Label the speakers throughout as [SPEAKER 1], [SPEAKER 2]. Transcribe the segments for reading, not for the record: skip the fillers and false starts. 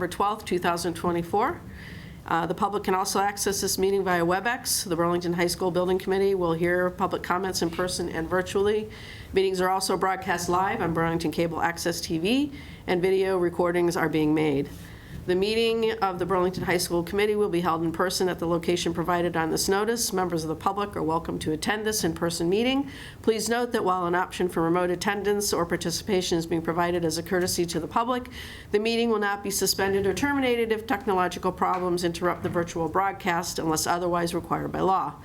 [SPEAKER 1] November 12th, 2024. The public can also access this meeting via WebEx. The Burlington High School Building Committee will hear public comments in person and virtually. Meetings are also broadcast live on Burlington Cable Access TV, and video recordings are being made. The meeting of the Burlington High School Committee will be held in person at the location provided on this notice. Members of the public are welcome to attend this in-person meeting. Please note that while an option for remote attendance or participation is being provided as a courtesy to the public, the meeting will not be suspended or terminated if technological problems interrupt the virtual broadcast unless otherwise required by law.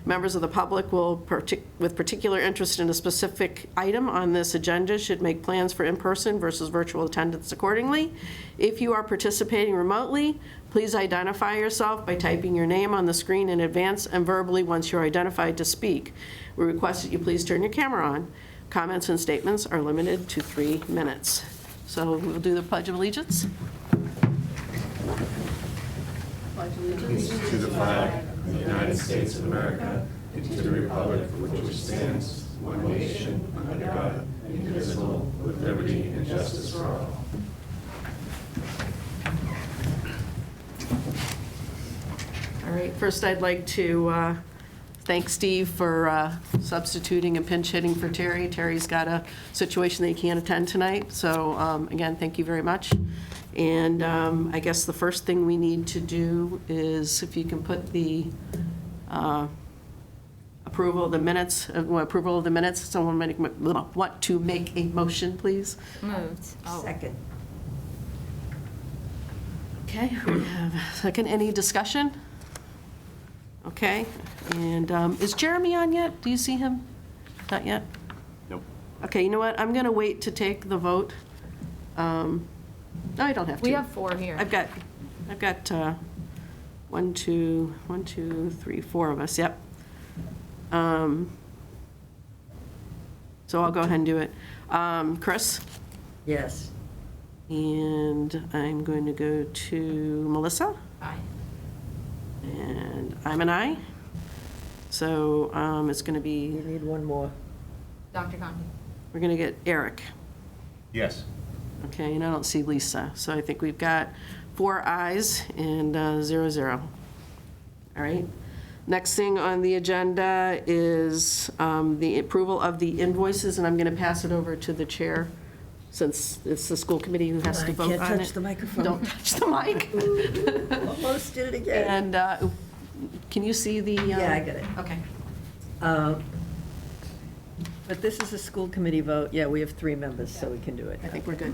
[SPEAKER 1] Members of the public with particular interest in a specific item on this agenda should make plans for in-person versus virtual attendance accordingly. If you are participating remotely, please identify yourself by typing your name on the screen in advance and verbally once you're identified to speak. We request that you please turn your camera on. Comments and statements are limited to 3 minutes. So we'll do the Pledge of Allegiance. Pledge allegiance
[SPEAKER 2] to the flag of the United States of America and to the republic for which it stands, one nation, under God, indivisible, with liberty and justice for all.
[SPEAKER 1] All right, first I'd like to thank Steve for substituting and pinch hitting for Terry. Terry's got a situation that he can't attend tonight, so again, thank you very much. And I guess the first thing we need to do is if you can put the approval of the minutes, someone want to make a motion, please?
[SPEAKER 3] Moved. Oh.
[SPEAKER 4] Second.
[SPEAKER 1] Okay, we have a second. Any discussion? Okay, and is Jeremy on yet? Do you see him? Not yet?
[SPEAKER 2] Nope.
[SPEAKER 1] Okay, you know what? I'm going to wait to take the vote. No, I don't have to.
[SPEAKER 3] We have 4 here.
[SPEAKER 1] I've got 1, 2, 3, 4 of us, yep. So I'll go ahead and do it. Chris?
[SPEAKER 4] Yes.
[SPEAKER 1] And I'm going to go to Melissa.
[SPEAKER 3] Aye.
[SPEAKER 1] And I'm an aye. So it's going to be,
[SPEAKER 4] You need one more.
[SPEAKER 3] Dr. Conti.
[SPEAKER 1] we're going to get Eric.
[SPEAKER 2] Yes.
[SPEAKER 1] Okay, and I don't see Lisa. So I think we've got 4 ayes and 0. All right. Next thing on the agenda is the approval of the invoices, and I'm going to pass it over to the chair since it's the school committee who has to vote on it.
[SPEAKER 4] I can't touch the microphone.
[SPEAKER 1] Don't touch the mic.
[SPEAKER 4] Almost did it again.
[SPEAKER 1] And can you see the?
[SPEAKER 4] Yeah, I got it.
[SPEAKER 1] Okay.
[SPEAKER 4] But this is a school committee vote. Yeah, we have 3 members, so we can do it.
[SPEAKER 1] I think we're good.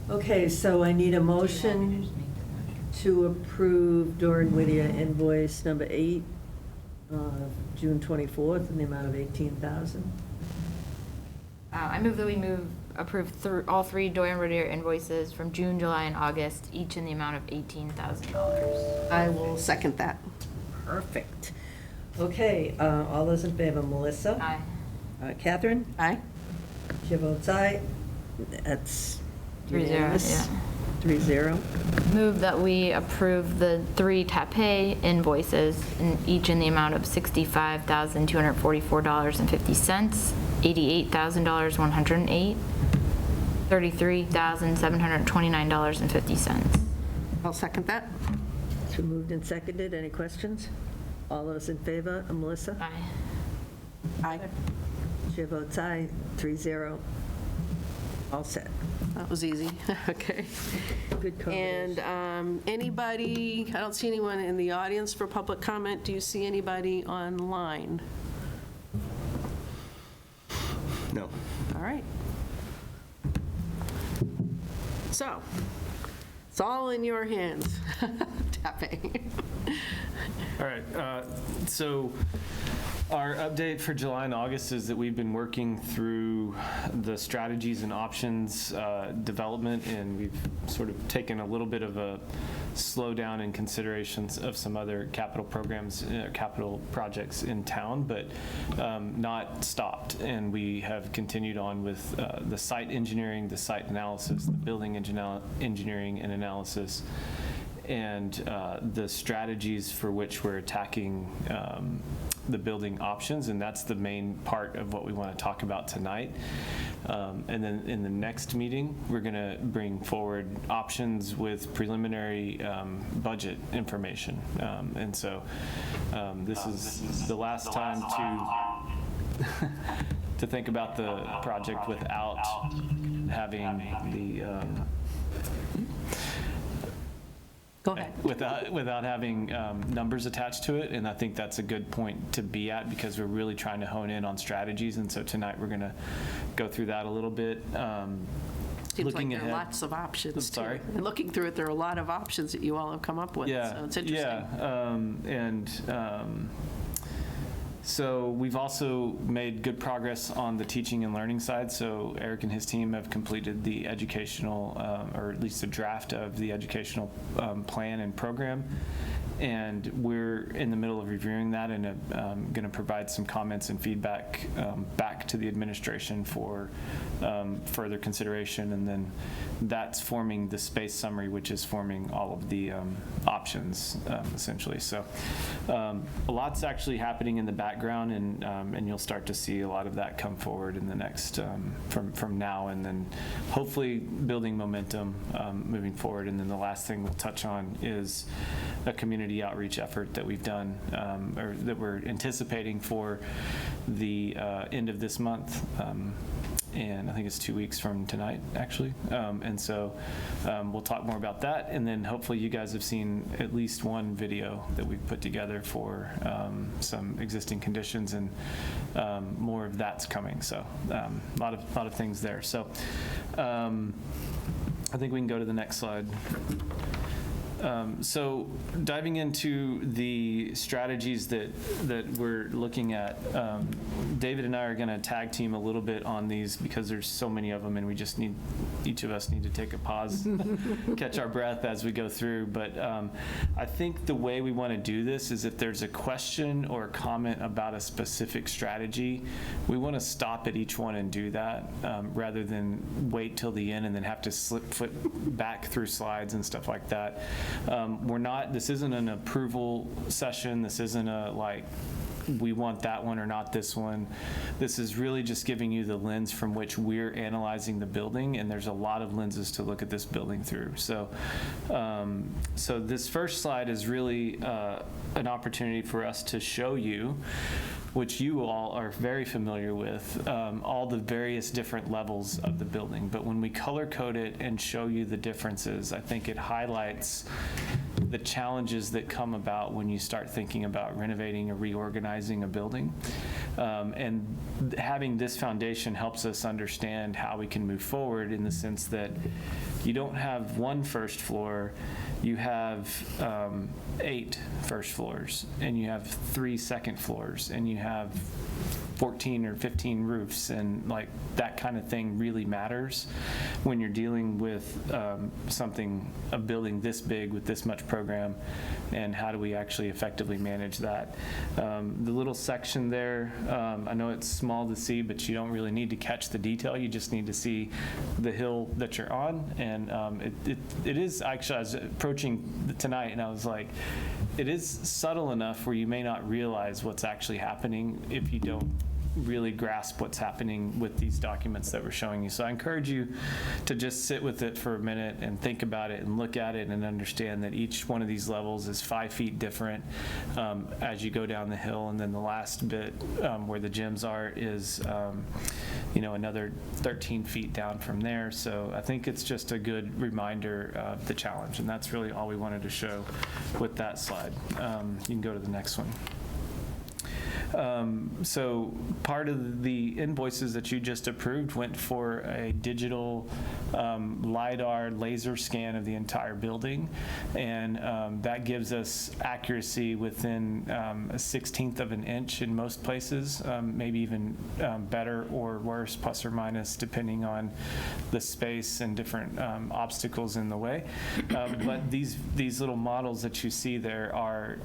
[SPEAKER 4] Okay, so I need a motion to approve Doran Whittier invoice number 8, June 24th, in the amount of $18,000.
[SPEAKER 3] I move that we approve all 3 Dorian Whittier invoices from June, July, and August, each in the amount of $18,000.
[SPEAKER 1] I will second that.
[SPEAKER 4] Perfect. Okay, all those in favor, Melissa?
[SPEAKER 3] Aye.
[SPEAKER 4] Catherine?
[SPEAKER 1] Aye.
[SPEAKER 4] Chair votes aye. That's
[SPEAKER 3] 3-0,
[SPEAKER 4] unanimous.
[SPEAKER 3] yeah.
[SPEAKER 4] 3-0.
[SPEAKER 3] Move that we approve the 3 TAPE invoices, each in the amount of $65,244.50, $88,108, $33,729.50.
[SPEAKER 1] I'll second that.
[SPEAKER 4] It's been moved and seconded. Any questions? All those in favor, Melissa?
[SPEAKER 3] Aye.
[SPEAKER 1] Aye.
[SPEAKER 4] Chair votes aye, 3-0. All set.
[SPEAKER 1] That was easy. Okay.
[SPEAKER 4] Good combination.
[SPEAKER 1] And anybody, I don't see anyone in the audience for public comment. Do you see anybody online?
[SPEAKER 2] No.
[SPEAKER 1] All right. So, it's all in your hands. Tapping.
[SPEAKER 5] All right, so our update for July and August is that we've been working through the strategies and options development, and we've sort of taken a little bit of a slowdown in considerations of some other capital programs, capital projects in town, but not stopped. And we have continued on with the site engineering, the site analysis, the building engineering and analysis, and the strategies for which we're attacking the building options, and that's the main part of what we want to talk about tonight. And then in the next meeting, we're going to bring forward options with preliminary budget information. And so this is the last time to think about the project without having the
[SPEAKER 1] Go ahead.
[SPEAKER 5] without having numbers attached to it, and I think that's a good point to be at because we're really trying to hone in on strategies, and so tonight we're going to go through that a little bit.
[SPEAKER 1] Seems like there are lots of options, too.
[SPEAKER 5] Sorry?
[SPEAKER 1] And looking through it, there are a lot of options that you all have come up with, so it's interesting.
[SPEAKER 5] Yeah, so we've also made good progress on the teaching and learning side. So Eric and his team have completed the educational, or at least a draft of the educational plan and program. And we're in the middle of reviewing that and going to provide some comments and feedback back to the administration for further consideration. And then that's forming the space summary, which is forming all of the options, essentially. So a lot's actually happening in the background, and you'll start to see a lot of that come forward in the next, from now, and then hopefully building momentum moving forward. And then the last thing we'll touch on is a community outreach effort that we've done, or that we're anticipating for the end of this month. And I think it's 2 weeks from tonight, actually. And so we'll talk more about that. And then hopefully you guys have seen at least one video that we've put together for some existing conditions, and more of that's coming. So a lot of things there. So I think we can go to the next slide. So diving into the strategies that we're looking at, David and I are going to tag team a little bit on these because there's so many of them, and we just need, each of us need to take a pause, catch our breath as we go through. But I think the way we want to do this is if there's a question or a comment about a specific strategy, we want to stop at each one and do that, rather than wait till the end and then have to flip back through slides and stuff like that. This isn't an approval session. This isn't a like, we want that one or not this one. This is really just giving you the lens from which we're analyzing the building, and there's a lot of lenses to look at this building through. So, so this first slide is really an opportunity for us to show you, which you all are very familiar with, all the various different levels of the building. But when we color code it and show you the differences, I think it highlights the challenges that come about when you start thinking about renovating or reorganizing a building. And having this foundation helps us understand how we can move forward, in the sense that you don't have one first floor, you have 8 first floors, and you have 3 second floors, and you have 14 or 15 roofs, and like that kind of thing really matters when you're dealing with a building this big with this much program, and how do we actually effectively manage that. The little section there, I know it's small to see, but you don't really need to catch the detail. You just need to see the hill that you're on, and it is actually, I was approaching tonight and I was like, it is subtle enough where you may not realize what's actually happening if you don't really grasp what's happening with these documents that we're showing you. So I encourage you to just sit with it for a minute and think about it and look at it and understand that each one of these levels is 5 feet different as you go down the hill. And then the last bit where the gyms are is another 13 feet down from there. So I think it's just a good reminder of the challenge, and that's really all we wanted to show with that slide. You can go to the next one. So part of the invoices that you just approved went for a digital LiDAR laser scan of the entire building, and that gives us accuracy within a 1/16 of an inch in most places, maybe even better or worse, plus or minus, depending on the space and different obstacles in the way. But these little models that you see there are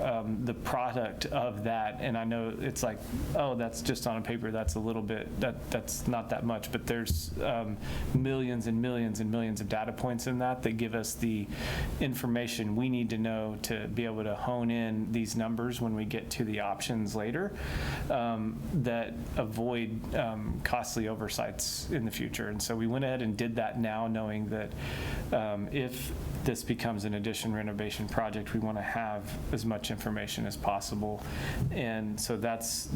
[SPEAKER 5] the product of that, and I know it's like, oh, that's just on a paper, that's a little bit, that's not that much, but there's millions and millions and millions of data points in that give us the information we need to know to be able to hone in these numbers when we get to the options later, that avoid costly oversights in the future. And so we went ahead and did that now, knowing that if this becomes an addition renovation project, we want to have as much information as possible. And so that's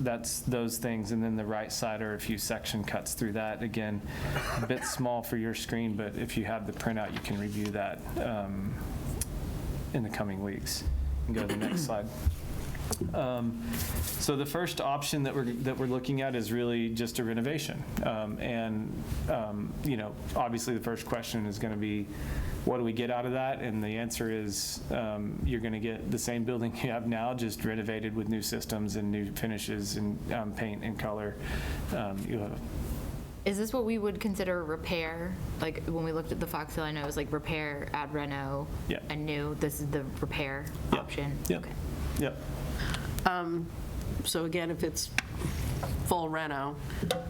[SPEAKER 5] those things. And then the right side are a few section cuts through that. Again, a bit small for your screen, but if you have the printout, you can review that in the coming weeks. You can go to the next slide. So the first option that we're looking at is really just a renovation. You know, obviously the first question is going to be, what do we get out of that? And the answer is you're going to get the same building you have now, just renovated with new systems and new finishes and paint and color.
[SPEAKER 3] Is this what we would consider repair? Like when we looked at the Fox Hill, I know it was like repair, add reno,
[SPEAKER 5] Yeah.
[SPEAKER 3] and new. This is the repair
[SPEAKER 5] Yeah.
[SPEAKER 3] option?
[SPEAKER 5] Yeah.
[SPEAKER 3] Okay.
[SPEAKER 5] Yep.
[SPEAKER 1] So again, if it's full reno,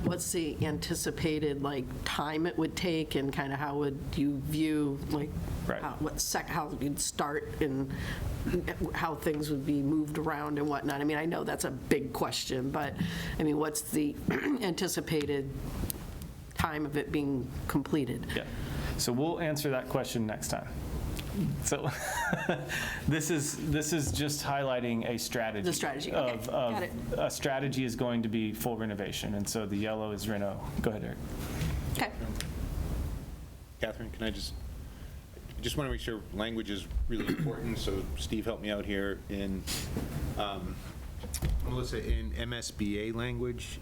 [SPEAKER 1] what's the anticipated like time it would take, and kind of how would you view like
[SPEAKER 5] Right.
[SPEAKER 1] how you'd start and how things would be moved around and whatnot? I mean, I know that's a big question, but I mean, what's the anticipated time of it being completed?
[SPEAKER 5] Yeah. So we'll answer that question next time. So this is just highlighting a strategy.
[SPEAKER 1] The strategy, okay. Got it.
[SPEAKER 5] A strategy is going to be full renovation, and so the yellow is reno. Go ahead, Eric.
[SPEAKER 1] Okay.
[SPEAKER 6] Catherine, can I just want to make sure language is really important, so Steve helped me out here. In Melissa, in MSBA language,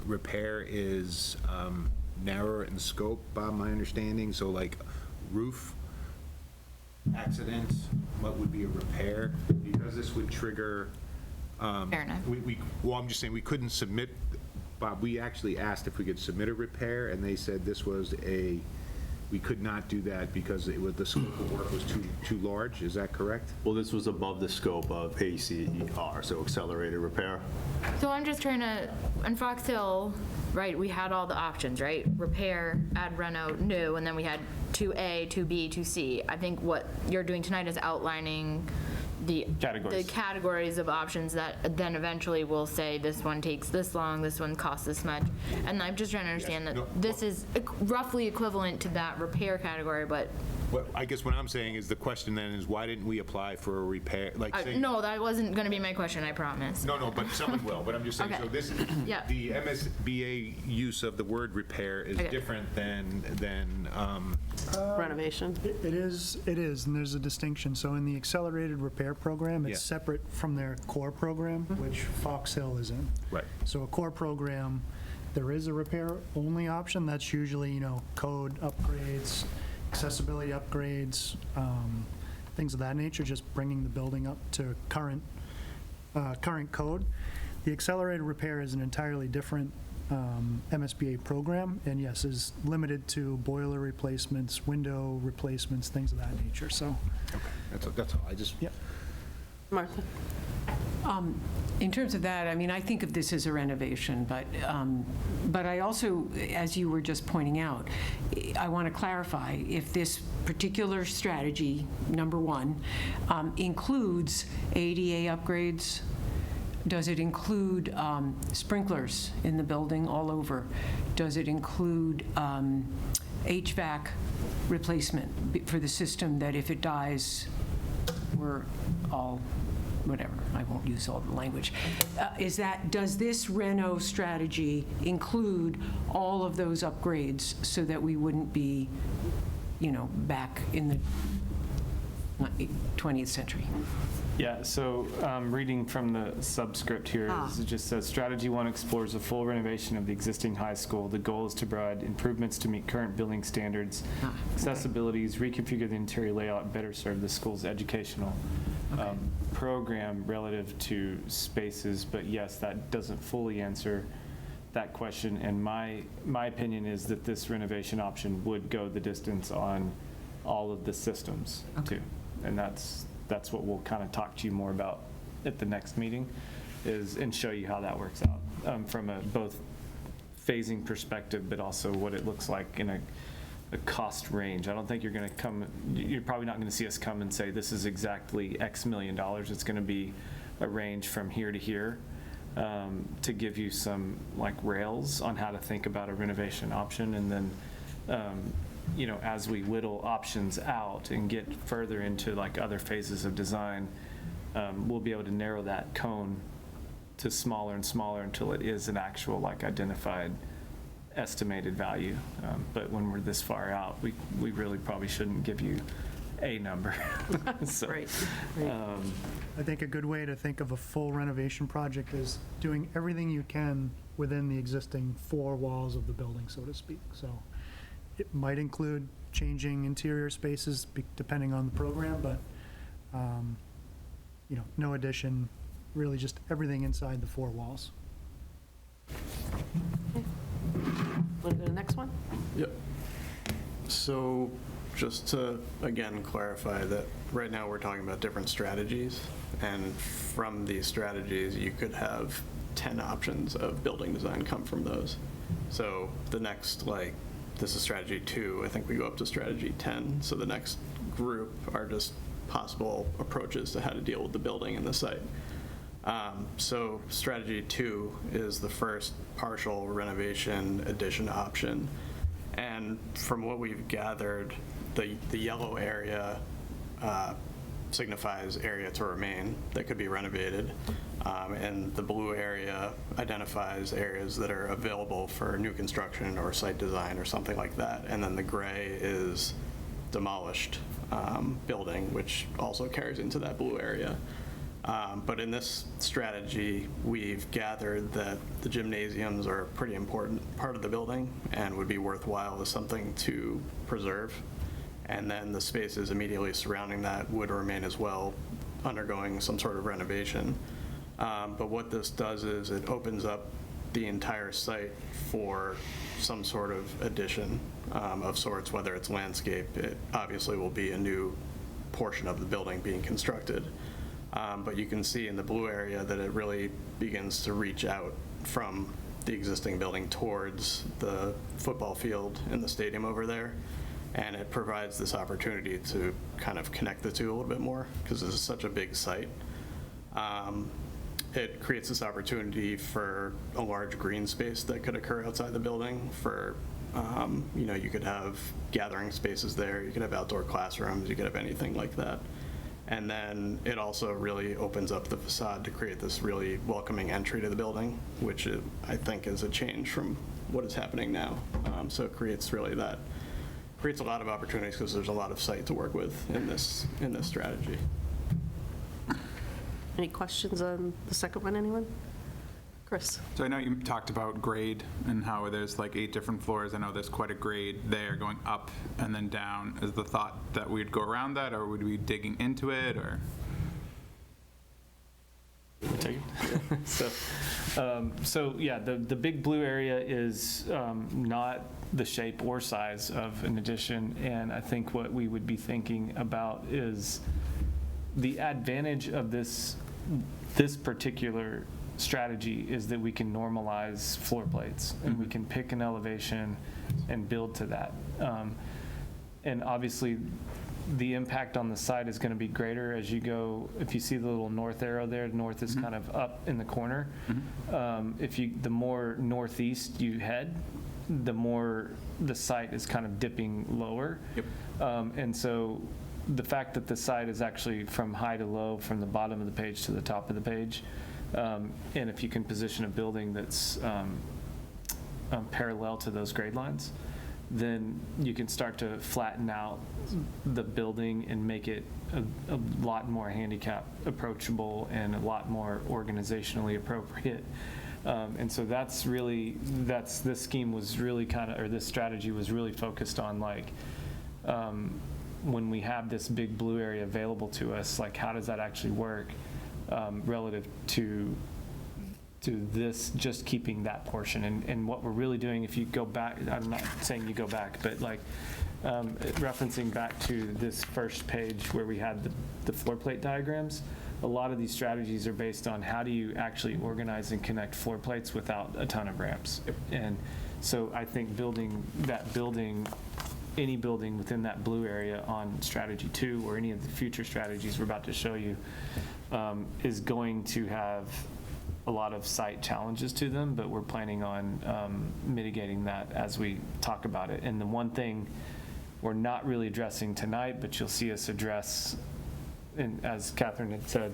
[SPEAKER 6] repair is narrower in scope, by my understanding, so like roof accidents, what would be a repair? Because this would trigger,
[SPEAKER 3] Fair enough.
[SPEAKER 6] well, I'm just saying, we couldn't submit, Bob, we actually asked if we could submit a repair, and they said this was we could not do that because the scope of work was too large. Is that correct?
[SPEAKER 7] Well, this was above the scope of ACER, so accelerated repair.
[SPEAKER 3] So I'm just trying to, on Fox Hill, right, we had all the options, right? Repair, add reno, new, and then we had 2A, 2B, 2C. I think what you're doing tonight is outlining the categories of options that then eventually will say this one takes this long, this one costs this much. And I'm just trying to understand that this is roughly equivalent to that repair category, but
[SPEAKER 6] Well, I guess what I'm saying is the question then is why didn't we apply for a repair? Like, say,
[SPEAKER 3] no, that wasn't going to be my question, I promise.
[SPEAKER 6] No, but someone will. But I'm just saying,
[SPEAKER 3] Okay.
[SPEAKER 6] so this,
[SPEAKER 3] Yeah.
[SPEAKER 6] the MSBA use of the word repair is
[SPEAKER 3] Okay.
[SPEAKER 6] different than
[SPEAKER 1] Renovation?
[SPEAKER 8] It is, and there's a distinction. So in the accelerated repair program, it's
[SPEAKER 6] Yeah.
[SPEAKER 8] separate from their core program, which Fox Hill is in.
[SPEAKER 6] Right.
[SPEAKER 8] So a core program, there is a repair-only option. That's usually, code upgrades, accessibility upgrades, things of that nature, just bringing the building up to current code. The accelerated repair is an entirely different MSBA program, and yes, is limited to boiler replacements, window replacements, things of that nature, so.
[SPEAKER 6] that's all. I just.
[SPEAKER 8] Yep.
[SPEAKER 1] Martha?
[SPEAKER 9] In terms of that, I mean, I think of this as a renovation, but I also, as you were just pointing out, I want to clarify, if this particular strategy, number one, includes ADA upgrades, does it include sprinklers in the building all over? Does it include HVAC replacement for the system that if it dies, we're all, whatever, I won't use all the language. Does this reno strategy include all of those upgrades so that we wouldn't be, back in the 20th century?
[SPEAKER 5] Yeah, so reading from the subscript here, it just says, Strategy 1 explores a full renovation of the existing high school. The goal is to provide improvements to meet current building standards, accessibilities, reconfigure the interior layout, better serve the school's educational program relative to spaces. But yes, that doesn't fully answer that question. And my opinion is that this renovation option would go the distance on all of the systems too. And that's what we'll kind of talk to you more about at the next meeting, and show you how that works out from a both phasing perspective, but also what it looks like in a cost range. I don't think you're probably not going to see us come and say this is exactly X million dollars. It's going to be a range from here to here to give you some like rails on how to think about a renovation option. And then, as we whittle options out and get further into like other phases of design, we'll be able to narrow that cone to smaller and smaller until it is an actual like identified estimated value. But when we're this far out, we really probably shouldn't give you a number. So,
[SPEAKER 1] Right.
[SPEAKER 8] I think a good way to think of a full renovation project is doing everything you can within the existing four walls of the building, so to speak. So it might include changing interior spaces depending on the program, but, no addition, really just everything inside the four walls.
[SPEAKER 1] Want to go to the next one?
[SPEAKER 10] Yep. So just to, again, clarify that right now we're talking about different strategies, and from these strategies, you could have 10 options of building design come from those. So the next, this is strategy 2, I think we go up to strategy 10. So the next group are just possible approaches to how to deal with the building and the site. So strategy 2 is the first partial renovation addition option. And from what we've gathered, the yellow area signifies area to remain that could be renovated. And the blue area identifies areas that are available for new construction or site design or something like that. And then the gray is demolished building, which also carries into that blue area. But in this strategy, we've gathered that the gymnasiums are a pretty important part of the building and would be worthwhile as something to preserve. And then the spaces immediately surrounding that would remain as well, undergoing some sort of renovation. But what this does is it opens up the entire site for some sort of addition of sorts, whether it's landscape. It obviously will be a new portion of the building being constructed. But you can see in the blue area that it really begins to reach out from the existing building towards the football field in the stadium over there. And it provides this opportunity to kind of connect the two a little bit more because this is such a big site. It creates this opportunity for a large green space that could occur outside the building for, you could have gathering spaces there, you could have outdoor classrooms, you could have anything like that. And then it also really opens up the facade to create this really welcoming entry to the building, which I think is a change from what is happening now. So it creates a lot of opportunities because there's a lot of site to work with in this strategy.
[SPEAKER 1] Any questions on the second one, anyone? Chris?
[SPEAKER 11] So I know you talked about grade and how there's like 8 different floors. I know there's quite a grade there going up and then down. Is the thought that we'd go around that, or would we be digging into it, or?
[SPEAKER 5] So yeah, the big blue area is not the shape or size of an addition, and I think what we would be thinking about is the advantage of this particular strategy is that we can normalize floor plates and we can pick an elevation and build to that. And obviously the impact on the site is going to be greater as you go. If you see the little north arrow there, north is kind of up in the corner. The more northeast you head, the more the site is kind of dipping lower. And so the fact that the site is actually from high to low, from the bottom of the page to the top of the page, and if you can position a building that's parallel to those grade lines, then you can start to flatten out the building and make it a lot more handicap approachable and a lot more organizationally appropriate. And so this scheme was really this strategy was really focused on when we have this big blue area available to us, how does that actually work relative to this, just keeping that portion. And what we're really doing, if you go back, I'm not saying you go back, but referencing back to this first page where we had the floor plate diagrams, a lot of these strategies are based on how do you actually organize and connect floor plates without a ton of ramps. And so I think building that building, any building within that blue area on strategy 2 or any of the future strategies we're about to show you is going to have a lot of site challenges to them, but we're planning on mitigating that as we talk about it. And the one thing we're not really addressing tonight, but you'll see us address, and as Catherine had said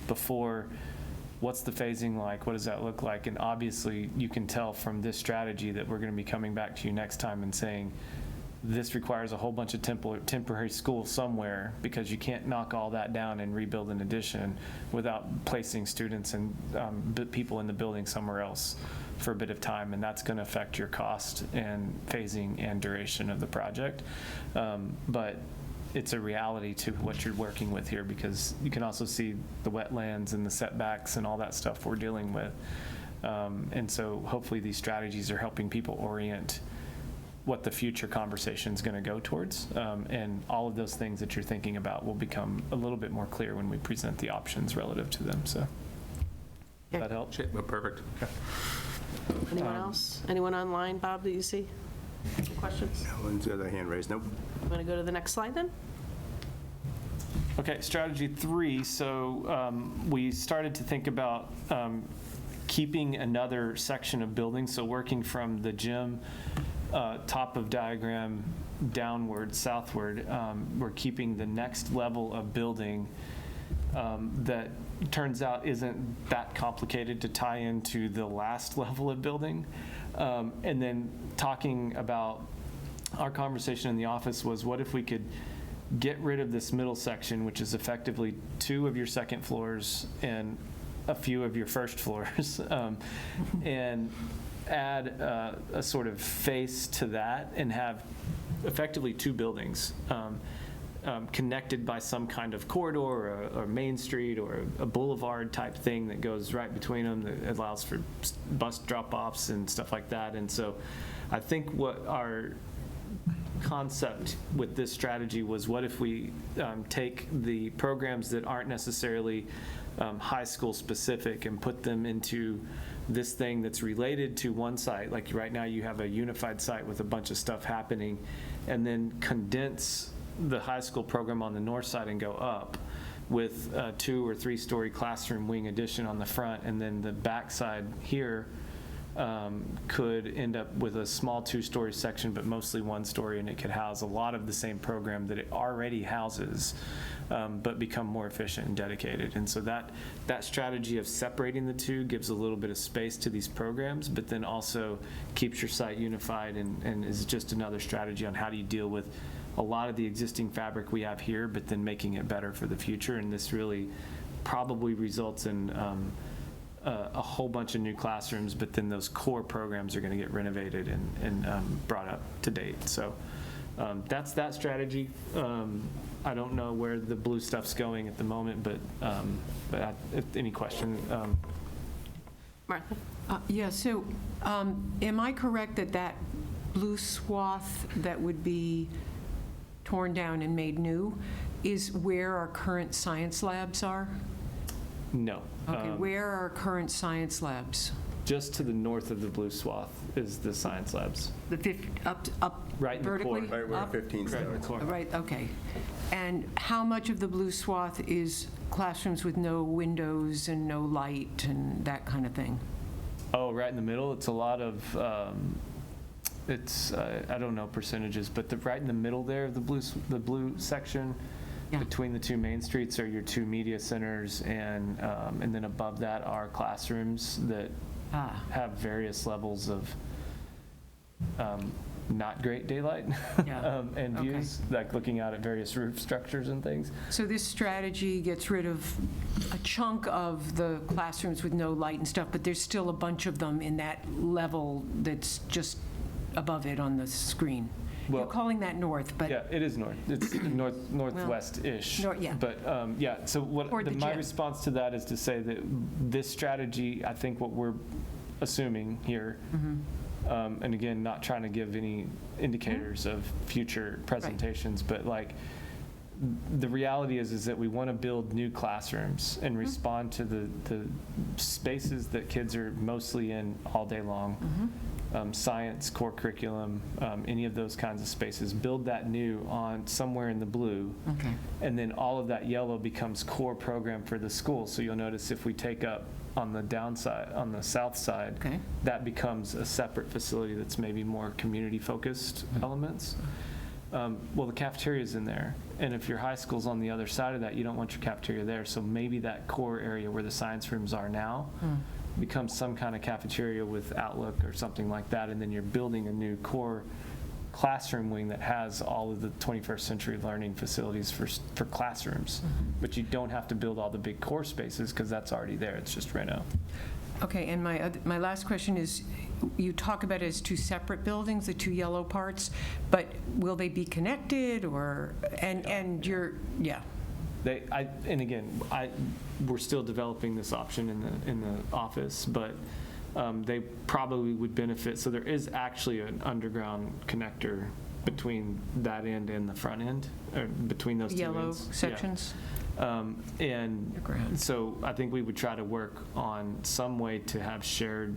[SPEAKER 5] before, what's the phasing like? What does that look like? And obviously, you can tell from this strategy that we're going to be coming back to you next time and saying, this requires a whole bunch of temporary schools somewhere, because you can't knock all that down and rebuild an addition without placing students and people in the building somewhere else for a bit of time, and that's going to affect your cost and phasing and duration of the project. But it's a reality to what you're working with here, because you can also see the wetlands and the setbacks and all that stuff we're dealing with. And so hopefully these strategies are helping people orient what the future conversation is going to go towards. And all of those things that you're thinking about will become a little bit more clear when we present the options relative to them. So that help?
[SPEAKER 11] Perfect. Okay.
[SPEAKER 1] Anyone else? Anyone online, Bob, that you see? Any questions?
[SPEAKER 7] No one's got their hand raised, nope.
[SPEAKER 1] I'm going to go to the next slide then.
[SPEAKER 5] Okay, strategy 3. So we started to think about keeping another section of buildings. So working from the gym top of diagram downward, southward, we're keeping the next level of building that turns out isn't that complicated to tie into the last level of building. And then talking about our conversation in the office was, what if we could get rid of this middle section, which is effectively 2 of your second floors and a few of your first floors, and add a sort of face to that and have effectively 2 buildings connected by some kind of corridor or Main Street or a boulevard type thing that goes right between them, that allows for bus drop-offs and stuff like that. And so I think what our concept with this strategy was, what if we take the programs that aren't necessarily high school specific and put them into this thing that's related to one site. Like right now you have a unified site with a bunch of stuff happening, and then condense the high school program on the north side and go up with a 2 or 3 story classroom wing addition on the front, and then the back side here could end up with a small 2-story section, but mostly 1 story, and it could house a lot of the same program that it already houses, but become more efficient and dedicated. And so that strategy of separating the 2 gives a little bit of space to these programs, but then also keeps your site unified, and is just another strategy on how do you deal with a lot of the existing fabric we have here, but then making it better for the future. And this really probably results in a whole bunch of new classrooms, but then those core programs are going to get renovated and brought up to date. So that's that strategy. I don't know where the blue stuff's going at the moment, but if any question.
[SPEAKER 1] Martha?
[SPEAKER 9] Yeah, so am I correct that that blue swath that would be torn down and made new is where our current science labs are?
[SPEAKER 5] No.
[SPEAKER 9] Okay, where are our current science labs?
[SPEAKER 5] Just to the north of the blue swath is the science labs.
[SPEAKER 9] The up
[SPEAKER 5] Right in the
[SPEAKER 9] vertically?
[SPEAKER 5] core.
[SPEAKER 7] Right where
[SPEAKER 9] Up?
[SPEAKER 7] 15
[SPEAKER 5] Right in the
[SPEAKER 7] starts.
[SPEAKER 5] core.
[SPEAKER 9] Right, okay. And how much of the blue swath is classrooms with no windows and no light and that kind of thing?
[SPEAKER 5] Oh, right in the middle, it's a lot of, I don't know percentages, but right in the middle there of the blue section,
[SPEAKER 9] Yeah.
[SPEAKER 5] between the 2 main streets are your 2 media centers, and then above that are classrooms that have various levels of not great daylight
[SPEAKER 9] Yeah.
[SPEAKER 5] and
[SPEAKER 9] Okay.
[SPEAKER 5] views, like looking out at various roof structures and things.
[SPEAKER 9] So this strategy gets rid of a chunk of the classrooms with no light and stuff, but there's still a bunch of them in that level that's just above it on the screen. You're
[SPEAKER 5] Well-
[SPEAKER 9] calling that north, but
[SPEAKER 5] Yeah, it is north. It's northwest-ish.
[SPEAKER 9] Yeah.
[SPEAKER 5] But yeah, so
[SPEAKER 9] Or the
[SPEAKER 5] my
[SPEAKER 9] gym.
[SPEAKER 5] response to that is to say that this strategy, I think what we're assuming here, and again, not trying to give any indicators of future presentations, but like the reality is that we want to build new classrooms and respond to the spaces that kids are mostly in all day long. Science, core curriculum, any of those kinds of spaces. Build that new on somewhere in the blue.
[SPEAKER 9] Okay.
[SPEAKER 5] And then all of that yellow becomes core program for the school. So you'll notice if we take up on the downside, on the south side,
[SPEAKER 9] Okay.
[SPEAKER 5] that becomes a separate facility that's maybe more community-focused elements. Well, the cafeteria's in there, and if your high school's on the other side of that, you don't want your cafeteria there, so maybe that core area where the science rooms are now becomes some kind of cafeteria with Outlook or something like that, and then you're building a new core classroom wing that has all of the 21st century learning facilities for classrooms. But you don't have to build all the big core spaces, because that's already there, it's just reno.
[SPEAKER 9] Okay, and my last question is, you talk about it as two separate buildings, the two yellow parts, but will they be connected, or, and you're, yeah.
[SPEAKER 5] And again, we're still developing this option in the office, but they probably would benefit. So there is actually an underground connector between that end and the front end, or between those two
[SPEAKER 9] Yellow
[SPEAKER 5] ends.
[SPEAKER 9] sections?
[SPEAKER 5] And
[SPEAKER 9] Underground.
[SPEAKER 5] so I think we would try to work on some way to have shared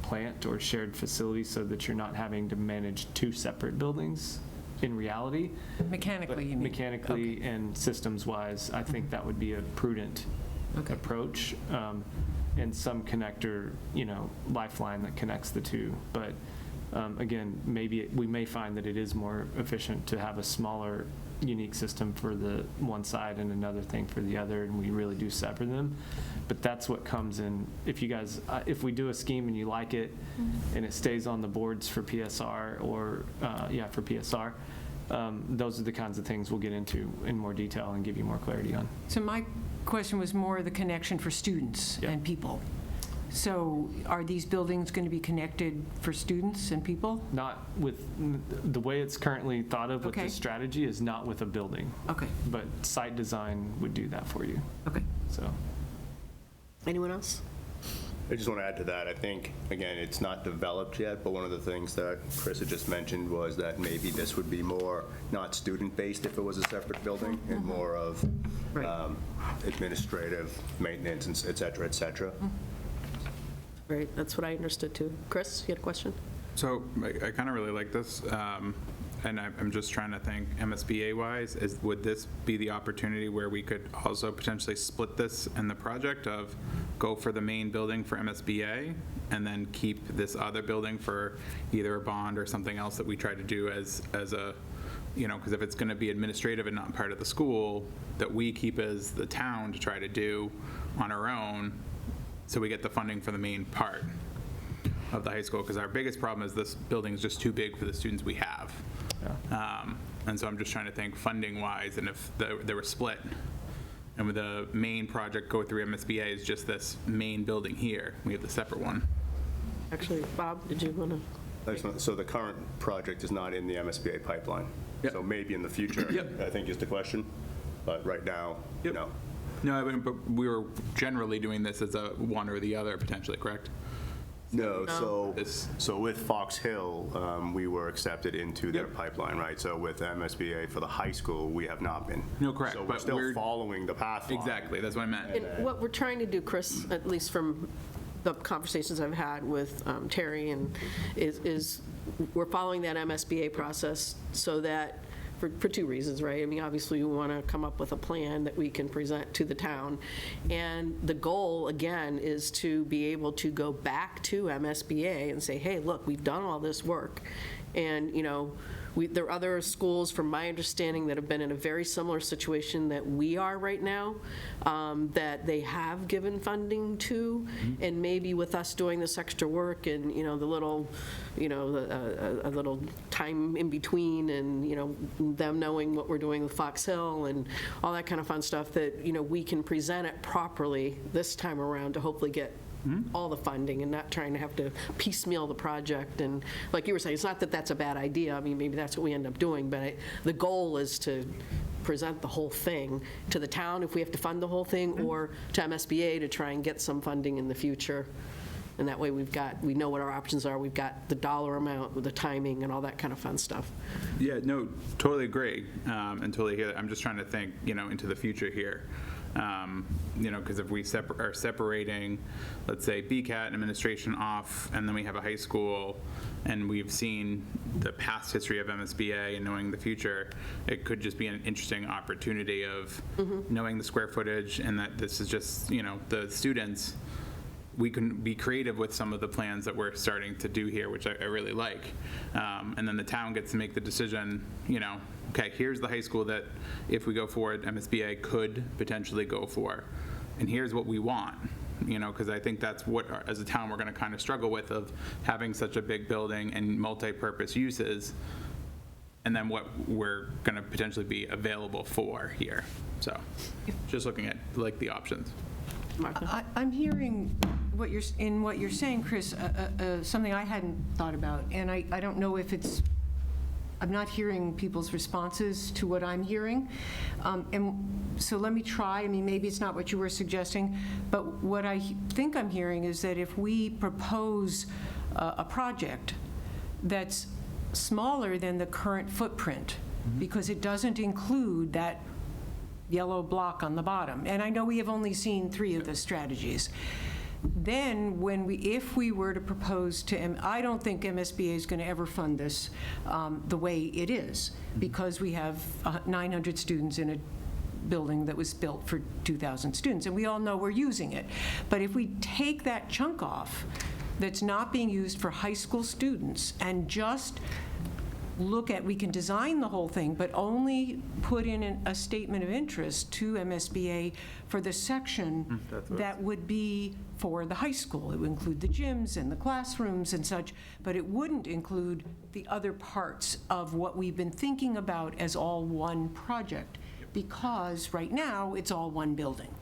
[SPEAKER 5] plant or shared facilities so that you're not having to manage two separate buildings in reality.
[SPEAKER 9] Mechanically, you mean?
[SPEAKER 5] Mechanically and systems-wise, I think that would be a prudent approach. And some connector, lifeline that connects the two. But again, maybe we may find that it is more efficient to have a smaller, unique system for the one side and another thing for the other, and we really do sever them. But that's what comes in, if you guys, if we do a scheme and you like it, and it stays on the boards for PSR, or, for PSR, those are the kinds of things we'll get into in more detail and give you more clarity on.
[SPEAKER 9] So my question was more the connection for students and people. So are these buildings going to be connected for students and people?
[SPEAKER 5] Not with, the way it's currently thought of with
[SPEAKER 9] Okay.
[SPEAKER 5] the strategy is not with a building,
[SPEAKER 9] Okay,
[SPEAKER 5] but site design would do that for you,
[SPEAKER 9] okay.
[SPEAKER 5] so.
[SPEAKER 1] Anyone else?
[SPEAKER 7] I just want to add to that. I think, again, it's not developed yet, but one of the things that Chris had just mentioned was that maybe this would be more not student-based if it was a separate building, and more of
[SPEAKER 9] Right.
[SPEAKER 7] administrative, maintenance, and et cetera, et cetera.
[SPEAKER 1] Great, that's what I understood too. Chris, you had a question?
[SPEAKER 11] So I kind of really like this, and I'm just trying to think MSBA-wise, would this be the opportunity where we could also potentially split this in the project of go for the main building for MSBA and then keep this other building for either a bond or something else that we try to do as a, because if it's going to be administrative and not part of the school, that we keep as the town to try to do on our own, so we get the funding for the main part of the high school, because our biggest problem is this building is just too big for the students we have. And so I'm just trying to think funding-wise, and if they were split, and with the main project go through MSBA is just this main building here, we have the separate one.
[SPEAKER 1] Actually, Bob, did you want to?
[SPEAKER 7] So the current project is not in the MSBA pipeline?
[SPEAKER 11] Yep.
[SPEAKER 7] So maybe in the future,
[SPEAKER 11] Yep.
[SPEAKER 7] I think is the question, but right now,
[SPEAKER 11] Yep.
[SPEAKER 7] no.
[SPEAKER 11] No, I mean, but we were generally doing this as a one or the other, potentially, correct?
[SPEAKER 7] No,
[SPEAKER 11] This-
[SPEAKER 7] so with Fox Hill, we were accepted into their pipeline, right? So with MSBA for the high school, we have not been.
[SPEAKER 11] No, correct,
[SPEAKER 7] So we're
[SPEAKER 11] but
[SPEAKER 7] still
[SPEAKER 11] we're-
[SPEAKER 7] following the path line.
[SPEAKER 11] Exactly, that's what I meant.
[SPEAKER 1] And what we're trying to do, Chris, at least from the conversations I've had with Terry, and is we're following that MSBA process so that, for two reasons, right? I mean, obviously, we want to come up with a plan that we can present to the town. And the goal, again, is to be able to go back to MSBA and say, hey, look, we've done all this work. And, there are other schools, from my understanding, that have been in a very similar situation that we are right now, that they have given funding to. And maybe with us doing this extra work and, the little, a little time in between, and, them knowing what we're doing with Fox Hill and all that kind of fun stuff, that, we can present it properly this time around to hopefully get all the funding and not trying to have to piecemeal the project. And like you were saying, it's not that that's a bad idea. I mean, maybe that's what we end up doing, but the goal is to present the whole thing to the town if we have to fund the whole thing, or to MSBA to try and get some funding in the future. And that way we know what our options are, we've got the dollar amount, with the timing and all that kind of fun stuff.
[SPEAKER 11] Yeah, no, totally agree, and totally hear that. I'm just trying to think, into the future here. Because if we are separating, let's say, BCAT and administration off, and then we have a high school, and we've seen the past history of MSBA and knowing the future, it could just be an interesting opportunity of knowing the square footage, and that this is just, the students, we can be creative with some of the plans that we're starting to do here, which I really like. And then the town gets to make the decision, okay, here's the high school that if we go forward, MSBA could potentially go for. And here's what we want, because I think that's what, as a town, we're going to kind of struggle with, of having such a big building and multi-purpose uses, and then what we're going to potentially be available for here. So just looking at the options.
[SPEAKER 1] Martha?
[SPEAKER 9] I'm hearing what you're saying, Chris, something I hadn't thought about, and I don't know if it's, I'm not hearing people's responses to what I'm hearing. And so let me try. I mean, maybe it's not what you were suggesting, but what I think I'm hearing is that if we propose a project that's smaller than the current footprint, because it doesn't include that yellow block on the bottom, and I know we have only seen 3 of the strategies, then if we were to propose to, I don't think MSBA is going to ever fund this the way it is, because we have 900 students in a building that was built for 2,000 students, and we all know we're using it. But if we take that chunk off that's not being used for high school students and just we can design the whole thing, but only put in a statement of interest to MSBA for the section that would be for the high school. It would include the gyms and the classrooms and such, but it wouldn't include the other parts of what we've been thinking about as all one project, because right now it's all one building.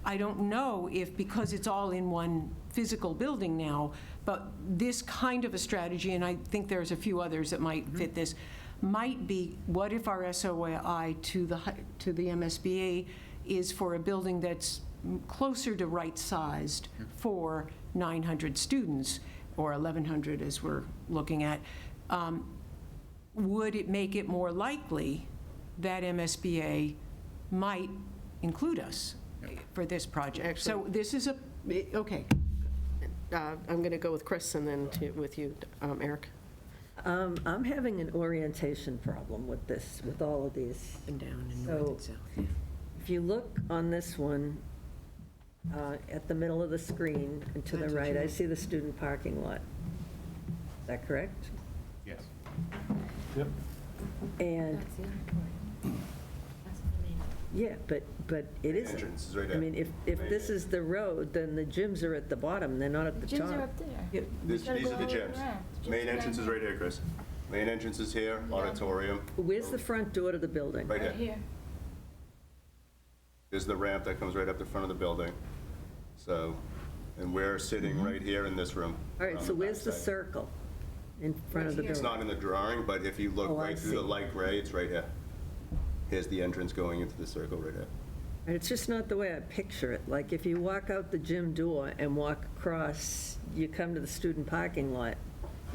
[SPEAKER 9] I don't know if, because it's all in one physical building now, but this kind of a strategy, and I think there's a few others that might fit this, might be, what if our SOI to the MSBA is for a building that's closer to right-sized for 900 students, or 1,100 as we're looking at? Would it make it more likely that MSBA might include us for this project? So this is okay.
[SPEAKER 1] I'm going to go with Chris and then with you, Eric.
[SPEAKER 4] I'm having an orientation problem with this, with all of these.
[SPEAKER 9] And down and
[SPEAKER 4] So,
[SPEAKER 9] north and south. Yeah.
[SPEAKER 4] If you look on this one, at the middle of the screen and to the right, I see the student parking lot. Is that correct?
[SPEAKER 6] Yes.
[SPEAKER 5] Yep.
[SPEAKER 4] And, yeah, but it isn't.
[SPEAKER 7] Entrance is right
[SPEAKER 4] I
[SPEAKER 7] there.
[SPEAKER 4] mean, if this is the road, then the gyms are at the bottom, they're not at the top.
[SPEAKER 3] Gyms are up there.
[SPEAKER 7] These are the
[SPEAKER 3] all the way
[SPEAKER 7] gyms.
[SPEAKER 3] around.
[SPEAKER 7] Main entrance is right here, Chris. Main entrance is here, auditorium.
[SPEAKER 4] Where's the front door to the building?
[SPEAKER 7] Right
[SPEAKER 3] Right
[SPEAKER 7] here.
[SPEAKER 3] here.
[SPEAKER 7] There's the ramp that comes right up the front of the building. So, and we're sitting right here in this room.
[SPEAKER 4] All right,
[SPEAKER 7] on
[SPEAKER 4] so where's the
[SPEAKER 7] backside.
[SPEAKER 4] circle in front of the
[SPEAKER 7] It's
[SPEAKER 4] building?
[SPEAKER 7] not in the drawing, but if you look
[SPEAKER 4] Oh, I
[SPEAKER 7] right through the
[SPEAKER 4] see.
[SPEAKER 7] light gray, it's right here. Here's the entrance going into the circle right here.
[SPEAKER 4] And it's just not the way I picture it. Like, if you walk out the gym door and walk across, you come to the student parking lot.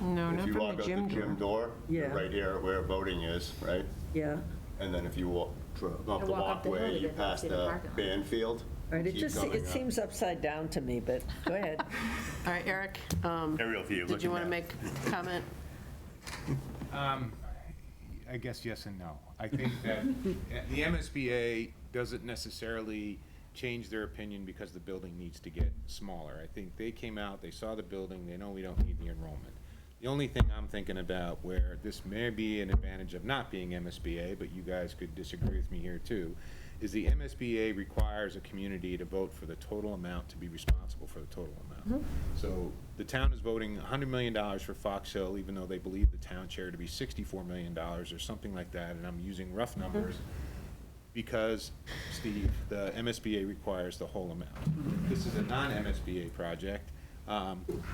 [SPEAKER 9] No,
[SPEAKER 7] If
[SPEAKER 9] not
[SPEAKER 7] you
[SPEAKER 9] from
[SPEAKER 7] walk
[SPEAKER 9] the
[SPEAKER 7] out
[SPEAKER 9] gym
[SPEAKER 7] the gym
[SPEAKER 9] door.
[SPEAKER 7] door,
[SPEAKER 4] Yeah.
[SPEAKER 7] you're right here where voting is, right?
[SPEAKER 4] Yeah.
[SPEAKER 7] And then if you walk up the
[SPEAKER 3] walk up the hill
[SPEAKER 7] walkway,
[SPEAKER 3] to
[SPEAKER 7] you
[SPEAKER 3] get to the
[SPEAKER 7] pass
[SPEAKER 3] student
[SPEAKER 7] the
[SPEAKER 3] parking lot.
[SPEAKER 7] band field.
[SPEAKER 4] All right, it
[SPEAKER 7] Keep going up.
[SPEAKER 4] seems upside down to me, but go ahead.
[SPEAKER 1] All right, Eric,
[SPEAKER 7] Aerial view.
[SPEAKER 1] did you
[SPEAKER 7] looking
[SPEAKER 1] want to
[SPEAKER 7] at-
[SPEAKER 1] make a comment?
[SPEAKER 6] I guess yes and no. I think that the MSBA doesn't necessarily change their opinion because the building needs to get smaller. I think they came out, they saw the building, they know we don't need the enrollment. The only thing I'm thinking about where this may be an advantage of not being MSBA, but you guys could disagree with me here too, is the MSBA requires a community to vote for the total amount to be responsible for the total amount. So the town is voting $100 million for Fox Hill, even though they believe the town share to be $64 million or something like that, and I'm using rough numbers, because, Steve, the MSBA requires the whole amount. This is a non-MSBA project.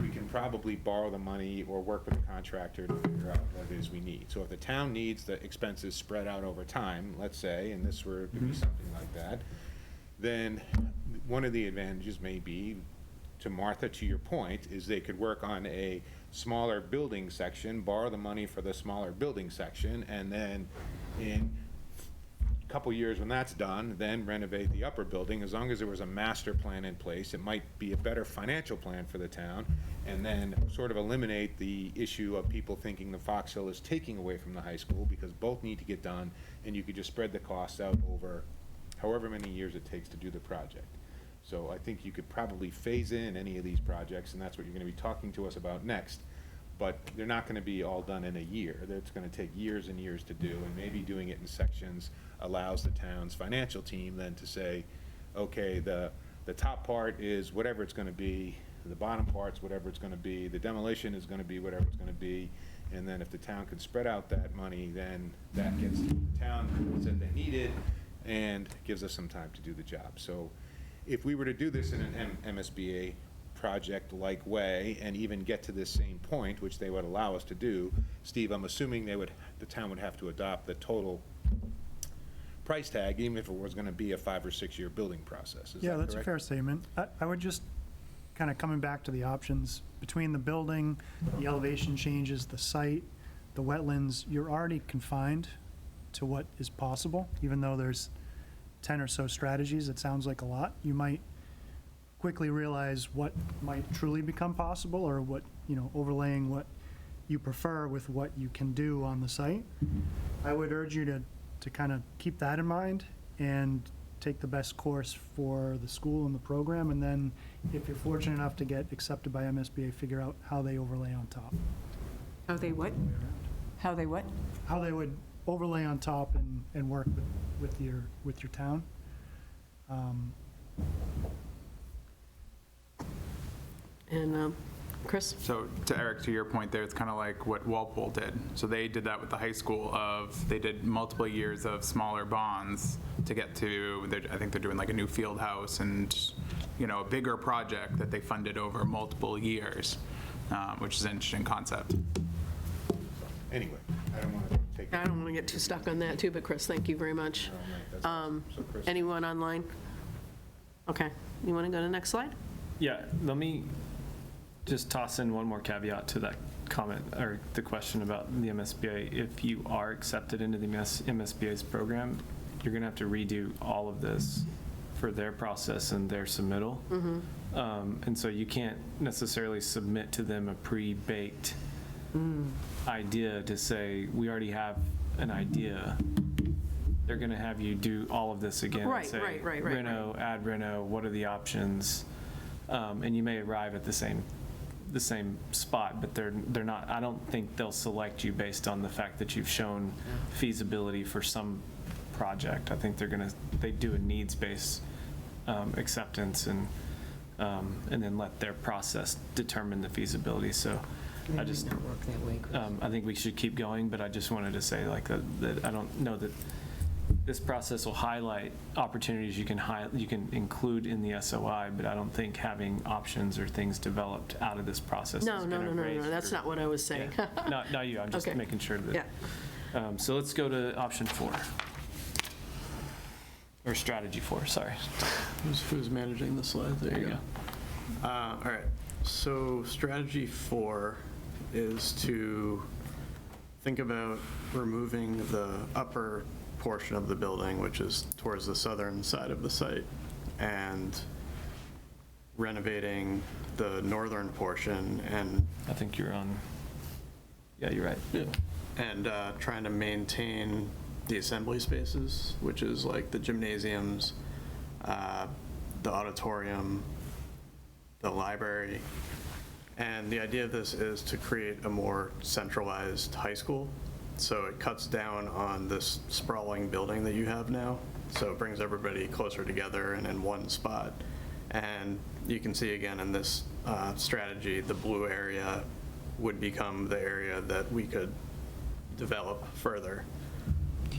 [SPEAKER 6] We can probably borrow the money or work with a contractor to figure out what it is we need. So if the town needs the expenses spread out over time, let's say, and this were to be something like that, then one of the advantages may be to Martha, to your point, is they could work on a smaller building section, borrow the money for the smaller building section, and then in a couple years when that's done, then renovate the upper building. As long as there was a master plan in place, it might be a better financial plan for the town, and then sort of eliminate the issue of people thinking the Fox Hill is taking away from the high school, because both need to get done, and you could just spread the costs out over however many years it takes to do the project. So I think you could probably phase in any of these projects, and that's what you're gonna be talking to us about next. But they're not gonna be all done in a year. It's gonna take years and years to do, and maybe doing it in sections allows the town's financial team then to say, okay, the top part is whatever it's gonna be, the bottom part's whatever it's gonna be, the demolition is gonna be whatever it's gonna be, and then if the town can spread out that money, then that gets the town that they needed and gives us some time to do the job. So if we were to do this in an MSBA project-like way and even get to this same point, which they would allow us to do, Steve, I'm assuming the town would have to adopt the total price tag, even if it was gonna be a 5 or 6 year building process. Is that
[SPEAKER 8] Yeah, that's a
[SPEAKER 6] correct?
[SPEAKER 8] fair statement. I would just, kind of coming back to the options, between the building, the elevation changes, the site, the wetlands, you're already confined to what is possible, even though there's 10 or so strategies. It sounds like a lot. You might quickly realize what might truly become possible, or what, overlaying what you prefer with what you can do on the site. I would urge you to kind of keep that in mind and take the best course for the school and the program, and then if you're fortunate enough to get accepted by MSBA, figure out how they overlay on top.
[SPEAKER 9] How they what? How they what?
[SPEAKER 8] How they would overlay on top and work with your town.
[SPEAKER 1] And Chris?
[SPEAKER 11] So to Eric, to your point there, it's kind of like what Walpole did. So they did that with the high school they did multiple years of smaller bonds to get to, I think they're doing like a new field house and, a bigger project that they funded over multiple years, which is an interesting concept.
[SPEAKER 6] Anyway, I don't wanna take.
[SPEAKER 1] I don't want to get too stuck on that too, but Chris, thank you very much.
[SPEAKER 6] So Chris.
[SPEAKER 1] Anyone online? Okay, you want to go to the next slide?
[SPEAKER 5] Yeah, let me just toss in one more caveat to that comment, or the question about the MSBA. If you are accepted into the MSBA's program, you're going to have to redo all of this for their process and their submittal. And so you can't necessarily submit to them a pre-baked idea to say, we already have an idea. They're going to have you do all of this again.
[SPEAKER 1] Right,
[SPEAKER 5] and say,
[SPEAKER 1] right.
[SPEAKER 5] Reno, add Reno, what are the options? And you may arrive at the same spot, but they're not. I don't think they'll select you based on the fact that you've shown feasibility for some project. I think they do a needs-based acceptance and then let their process determine the feasibility. So I just, I think we should keep going, but I just wanted to say that I don't know that this process will highlight opportunities you can include in the SOI, but I don't think having options or things developed out of this process is
[SPEAKER 1] No,
[SPEAKER 5] going to raise.
[SPEAKER 1] that's not what I was saying.
[SPEAKER 5] Yeah. Not you, I'm just
[SPEAKER 1] Okay.
[SPEAKER 5] making sure that.
[SPEAKER 1] Yeah.
[SPEAKER 5] So let's go to option 4. Or strategy 4, sorry.
[SPEAKER 10] Who's managing the slide? There you go. All right, so strategy 4 is to think about removing the upper portion of the building, which is towards the southern side of the site, and renovating the northern portion and
[SPEAKER 5] I think you're on, yeah, you're right.
[SPEAKER 10] and trying to maintain the assembly spaces, which is like the gymnasiums, the auditorium, the library. And the idea of this is to create a more centralized high school. So it cuts down on this sprawling building that you have now. So it brings everybody closer together and in one spot. And you can see again in this strategy, the blue area would become the area that we could develop further.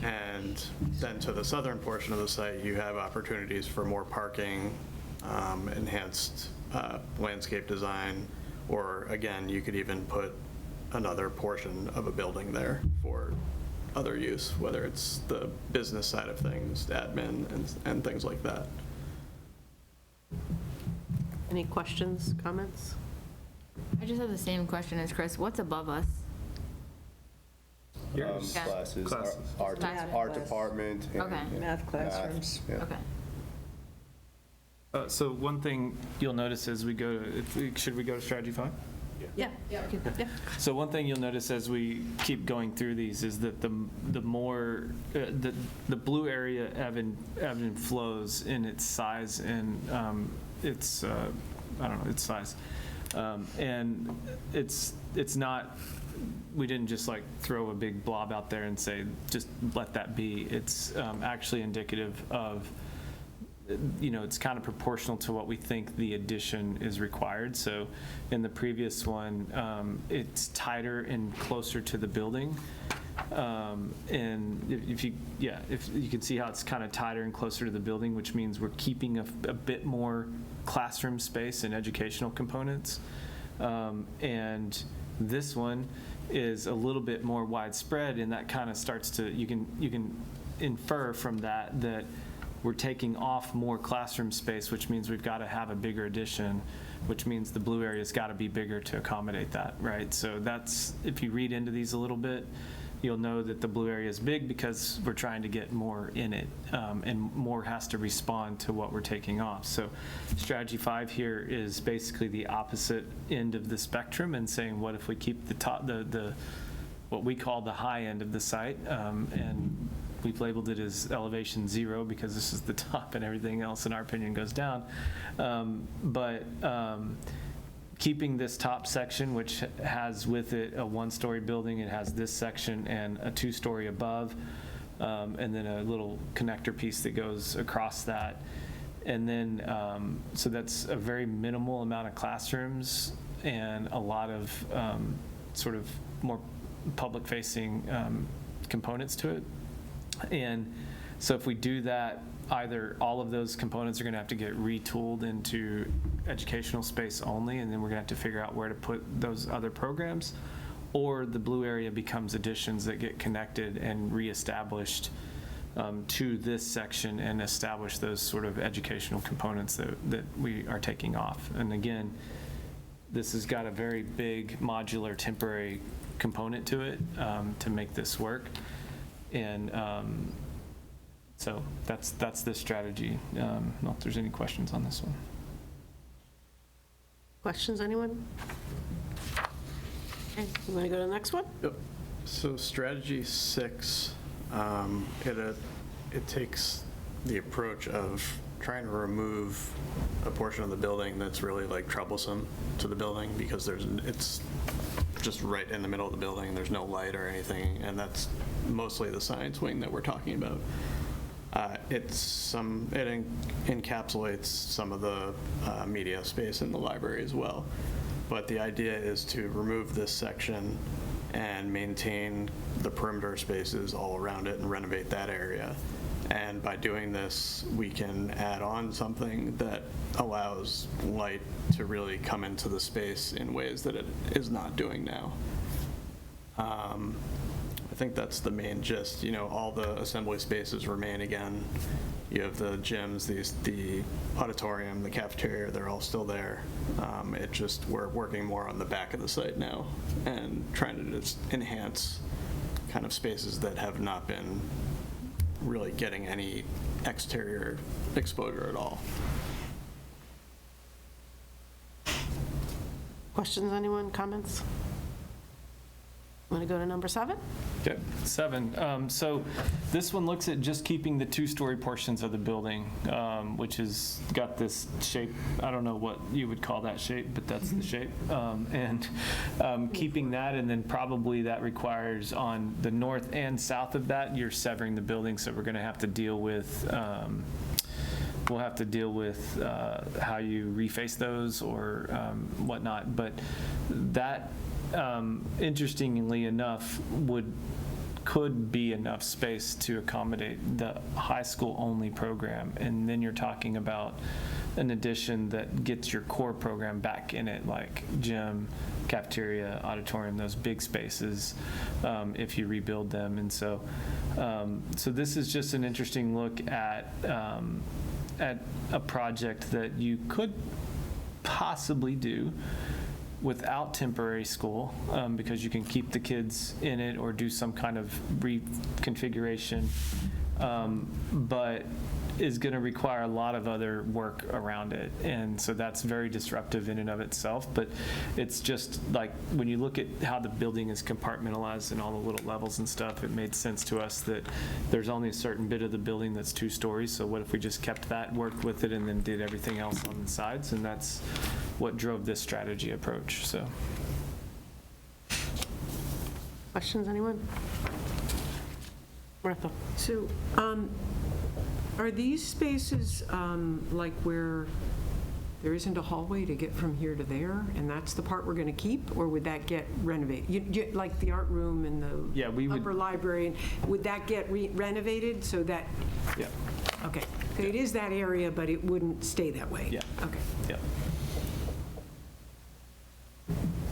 [SPEAKER 10] And then to the southern portion of the site, you have opportunities for more parking, enhanced landscape design, or again, you could even put another portion of a building there for other use, whether it's the business side of things, admin, and things like that.
[SPEAKER 1] Any questions, comments?
[SPEAKER 3] I just have the same question as Chris. What's above us?
[SPEAKER 5] Yours.
[SPEAKER 3] Yeah.
[SPEAKER 7] Classes,
[SPEAKER 5] Classes.
[SPEAKER 7] art
[SPEAKER 3] Math
[SPEAKER 7] art
[SPEAKER 4] class.
[SPEAKER 7] department. and-
[SPEAKER 3] Okay.
[SPEAKER 7] yeah,
[SPEAKER 4] Math classrooms.
[SPEAKER 7] maths, yeah.
[SPEAKER 3] Okay.
[SPEAKER 5] So one thing you'll notice as we go to, should we go to strategy 5?
[SPEAKER 1] Yeah. Yeah.
[SPEAKER 5] So one thing you'll notice as we keep going through these is that the more, the blue area ebb and flows in its size and its, I don't know, its size. And it's not, we didn't just like throw a big blob out there and say, just let that be. It's actually indicative of, it's kind of proportional to what we think the addition is required. So in the previous one, it's tighter and closer to the building. And if you can see how it's kind of tighter and closer to the building, which means we're keeping a bit more classroom space and educational components. And this one is a little bit more widespread, and that kind of starts to, you can infer from that we're taking off more classroom space, which means we've got to have a bigger addition, which means the blue area's got to be bigger to accommodate that, right? So that's, if you read into these a little bit, you'll know that the blue area is big because we're trying to get more in it, and more has to respond to what we're taking off. So strategy 5 here is basically the opposite end of the spectrum and saying, what if we keep the top, the what we call the high end of the site, and we've labeled it as elevation 0 because this is the top and everything else, in our opinion, goes down. But keeping this top section, which has with it a 1-story building, it has this section and a 2-story above, and then a little connector piece that goes across that. And then, so that's a very minimal amount of classrooms and a lot of sort of more public-facing components to it. And so if we do that, either all of those components are going to have to get retooled into educational space only, and then we're going to have to figure out where to put those other programs, or the blue area becomes additions that get connected and reestablished to this section and establish those sort of educational components that we are taking off. And again, this has got a very big modular temporary component to it to make this work. And so that's this strategy. I don't know if there's any questions on this one.
[SPEAKER 1] Questions, anyone? Okay, you want to go to the next one?
[SPEAKER 10] Yep. So strategy 6, it takes the approach of trying to remove a portion of the building that's really like troublesome to the building, because it's just right in the middle of the building. There's no light or anything, and that's mostly the science wing that we're talking about. It encapsulates some of the media space in the library as well. But the idea is to remove this section and maintain the perimeter spaces all around it and renovate that area. And by doing this, we can add on something that allows light to really come into the space in ways that it is not doing now. I think that's the main gist. All the assembly spaces remain again. You have the gyms, the auditorium, the cafeteria, they're all still there. We're working more on the back of the site now and trying to just enhance kind of spaces that have not been really getting any exterior exposure at all.
[SPEAKER 1] Questions, anyone, comments? Want to go to number 7?
[SPEAKER 5] Okay, 7. So this one looks at just keeping the 2-story portions of the building, which has got this shape. I don't know what you would call that shape, but that's the shape. And keeping that, and then probably that requires on the north and south of that, you're severing the building. So we're going to have to deal with, we'll have to deal with how you reface those or whatnot. But that, interestingly enough, could be enough space to accommodate the high school only program. And then you're talking about an addition that gets your core program back in it, like gym, cafeteria, auditorium, those big spaces, if you rebuild them. And so this is just an interesting look at a project that you could possibly do without temporary school, because you can keep the kids in it or do some kind of reconfiguration, but is going to require a lot of other work around it. And so that's very disruptive in and of itself. But it's just like when you look at how the building is compartmentalized and all the little levels and stuff, it made sense to us that there's only a certain bit of the building that's 2 stories. So what if we just kept that, worked with it, and then did everything else on the sides? And that's what drove this strategy approach. So,
[SPEAKER 1] Questions, anyone? Martha?
[SPEAKER 9] So, are these spaces like where there isn't a hallway to get from here to there, and that's the part we're going to keep, or would that get renovated? Like the art room and the
[SPEAKER 5] Yeah, we would-
[SPEAKER 9] upper library, would that get renovated so that?
[SPEAKER 5] yeah.
[SPEAKER 9] Okay, it is that area, but it wouldn't stay that way?
[SPEAKER 5] Yeah.
[SPEAKER 9] Okay.
[SPEAKER 5] Yeah.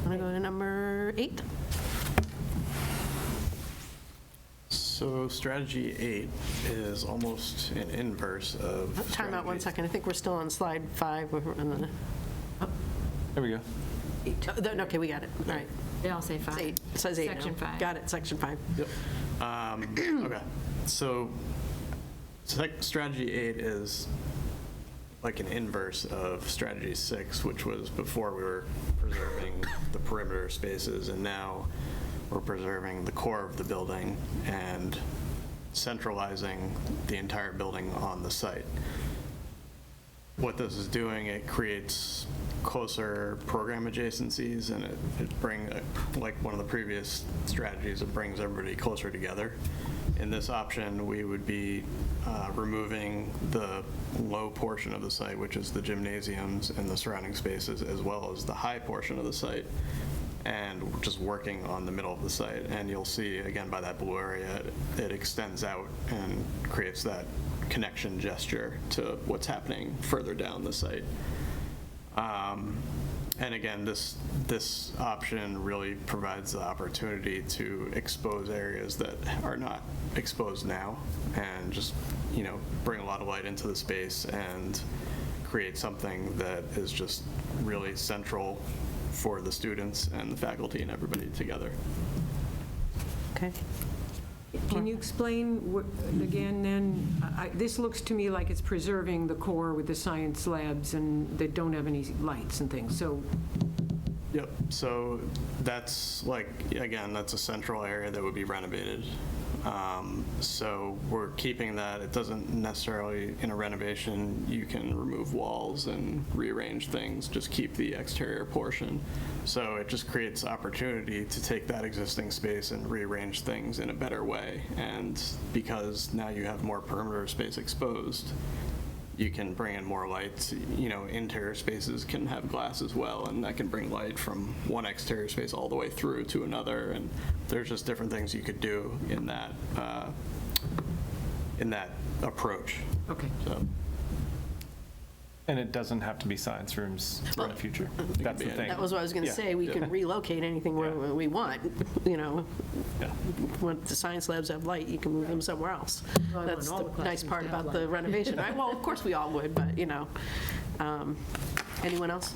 [SPEAKER 1] Want to go to number 8?
[SPEAKER 10] So strategy 8 is almost an inverse of.
[SPEAKER 1] Time out one
[SPEAKER 10] strategy-
[SPEAKER 1] second. I think we're still on slide 5.
[SPEAKER 5] There we go.
[SPEAKER 1] Okay, we got it. All right.
[SPEAKER 3] They all say
[SPEAKER 1] It's
[SPEAKER 3] 5.
[SPEAKER 1] 8. It says 8
[SPEAKER 3] Section
[SPEAKER 1] now.
[SPEAKER 3] 5.
[SPEAKER 1] Got it, section 5.
[SPEAKER 10] Yep. Okay, so strategy 8 is like an inverse of strategy 6, which was before we were preserving the perimeter spaces, and now we're preserving the core of the building and centralizing the entire building on the site. What this is doing, it creates closer program adjacencies, and it brings, like one of the previous strategies, it brings everybody closer together. In this option, we would be removing the low portion of the site, which is the gymnasiums and the surrounding spaces, as well as the high portion of the site, and we're just working on the middle of the site. And you'll see, again, by that blue area, it extends out and creates that connection gesture to what's happening further down the site. And again, this option really provides the opportunity to expose areas that are not exposed now, and just, bring a lot of light into the space and create something that is just really central for the students and the faculty and everybody together.
[SPEAKER 1] Okay.
[SPEAKER 9] Can you explain again then? This looks to me like it's preserving the core with the science labs and that don't have any lights and things, so.
[SPEAKER 10] Yep, so that's again, that's a central area that would be renovated. So we're keeping that. It doesn't necessarily, in a renovation, you can remove walls and rearrange things, just keep the exterior portion. So it just creates opportunity to take that existing space and rearrange things in a better way. And because now you have more perimeter space exposed, you can bring in more lights. Interior spaces can have glass as well, and that can bring light from one exterior space all the way through to another. And there's just different things you could do in that approach.
[SPEAKER 9] Okay.
[SPEAKER 10] So
[SPEAKER 5] And it doesn't have to be science rooms in the future. That's the thing.
[SPEAKER 1] That was what I was going to
[SPEAKER 5] Yeah.
[SPEAKER 1] say. We can relocate anything we want,
[SPEAKER 5] Yeah.
[SPEAKER 1] When the science labs have light, you can move them somewhere else.
[SPEAKER 4] Well, I
[SPEAKER 1] That's
[SPEAKER 4] want all
[SPEAKER 1] the
[SPEAKER 4] the
[SPEAKER 1] nice
[SPEAKER 4] classrooms
[SPEAKER 1] part
[SPEAKER 4] to have
[SPEAKER 1] about the
[SPEAKER 4] light.
[SPEAKER 1] renovation, right? Well, of course we all would, but, anyone else?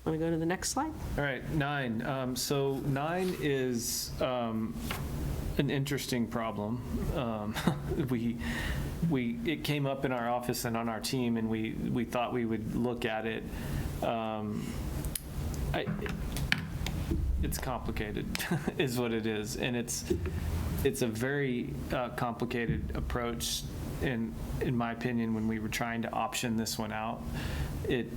[SPEAKER 1] Want to go to the next slide?
[SPEAKER 5] All right, 9. So 9 is an interesting problem. It came up in our office and on our team, and we thought we would look at it. It's complicated, is what it is, and it's a very complicated approach. In my opinion, when we were trying to option this one out, it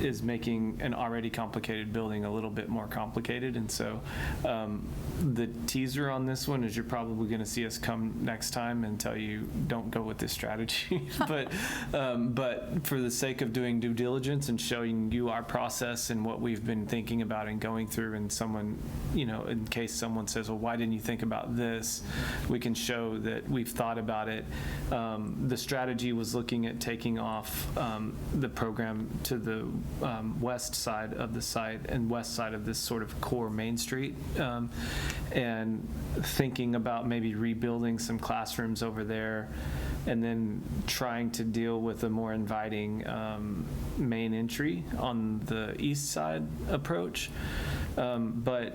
[SPEAKER 5] is making an already complicated building a little bit more complicated. And so the teaser on this one is you're probably going to see us come next time and tell you don't go with this strategy. But for the sake of doing due diligence and showing you our process and what we've been thinking about and going through, and someone, in case someone says, well, why didn't you think about this? We can show that we've thought about it. The strategy was looking at taking off the program to the west side of the site and west side of this sort of core Main Street, and thinking about maybe rebuilding some classrooms over there, and then trying to deal with a more inviting main entry on the east side approach. But